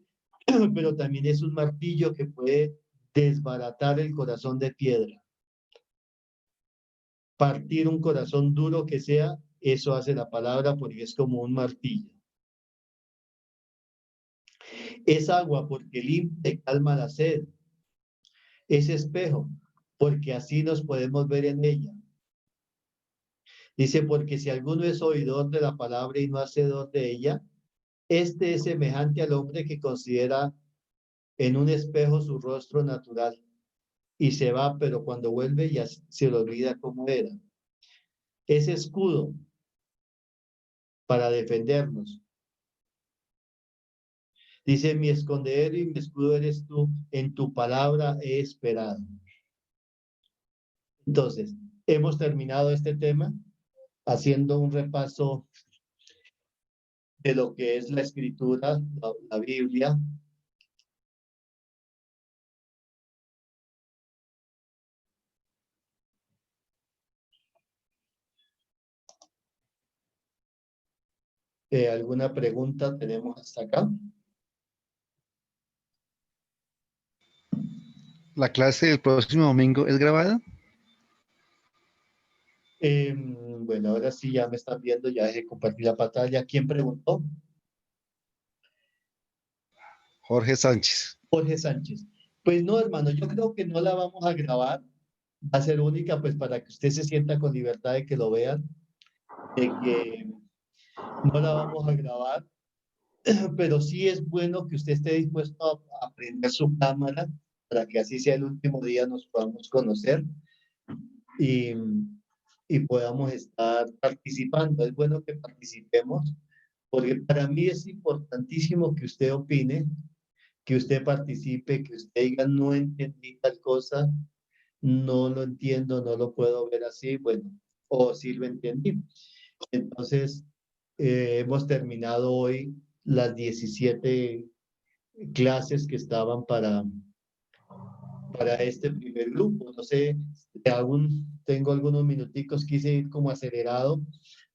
pero también es un martillo que puede desbaratar el corazón de piedra. Partir un corazón duro que sea, eso hace la palabra porque es como un martillo. Es agua porque limpia y calma la sed. Es espejo porque así nos podemos ver en ella. Dice, porque si alguno es oidor de la palabra y no hacedor de ella, este es semejante al hombre que considera en un espejo su rostro natural y se va, pero cuando vuelve ya se le olvida cómo era. Es escudo para defendernos. Dice, mi escondedero y mi escudo eres tú, en tu palabra he esperado. Entonces, hemos terminado este tema haciendo un repaso de lo que es la escritura, la Biblia. ¿Alguna pregunta tenemos hasta acá? ¿La clase del próximo domingo es grabada? Bueno, ahora sí ya me están viendo, ya dejé compartir la pantalla. ¿Quién preguntó? Jorge Sánchez. Jorge Sánchez. Pues no, hermano, yo creo que no la vamos a grabar. Va a ser única, pues para que usted se sienta con libertad de que lo vean, de que no la vamos a grabar, pero sí es bueno que usted esté dispuesto a prender su cámara para que así sea el último día nos podamos conocer y, y podamos estar participando. Es bueno que participemos, porque para mí es importantísimo que usted opine, que usted participe, que usted diga, no entendí tal cosa, no lo entiendo, no lo puedo ver así, bueno, o sí lo entendí. Entonces, hemos terminado hoy las 17 clases que estaban para este primer grupo. No sé, aún tengo algunos minuticos, quise ir como acelerado,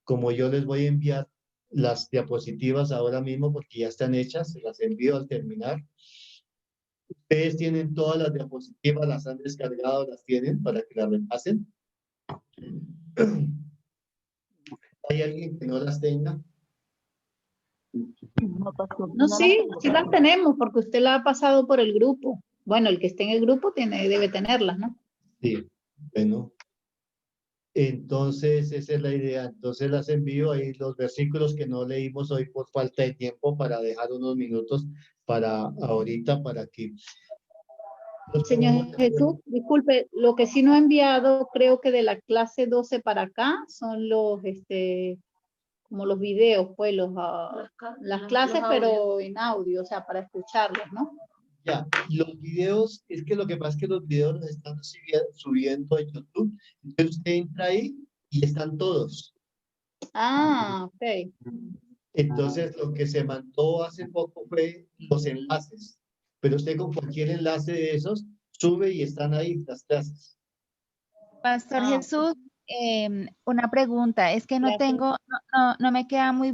como yo les voy a enviar las diapositivas ahora mismo porque ya están hechas, se las envío al terminar. Ustedes tienen todas las diapositivas, las han descargado, las tienen para que las repasen. ¿Hay alguien que no las tenga? No, sí, sí las tenemos porque usted la ha pasado por el grupo. Bueno, el que esté en el grupo debe tenerlas, ¿no? Sí, bueno. Entonces, esa es la idea. Entonces las envío ahí los versículos que no leímos hoy por falta de tiempo para dejar unos minutos para ahorita, para que... Señor Jesús, disculpe, lo que sí no he enviado, creo que de la clase 12 para acá, son los, como los videos, pues, las clases, pero en audio, o sea, para escucharlos, ¿no? Ya, los videos, es que lo que pasa es que los videos los están subiendo a YouTube. Entonces usted entra ahí y están todos. Ah, ok. Entonces lo que se mandó hace poco fue los enlaces. Pero usted con cualquier enlace de esos sube y están ahí las clases. Pastor Jesús, una pregunta, es que no Gracias. tengo, no me queda muy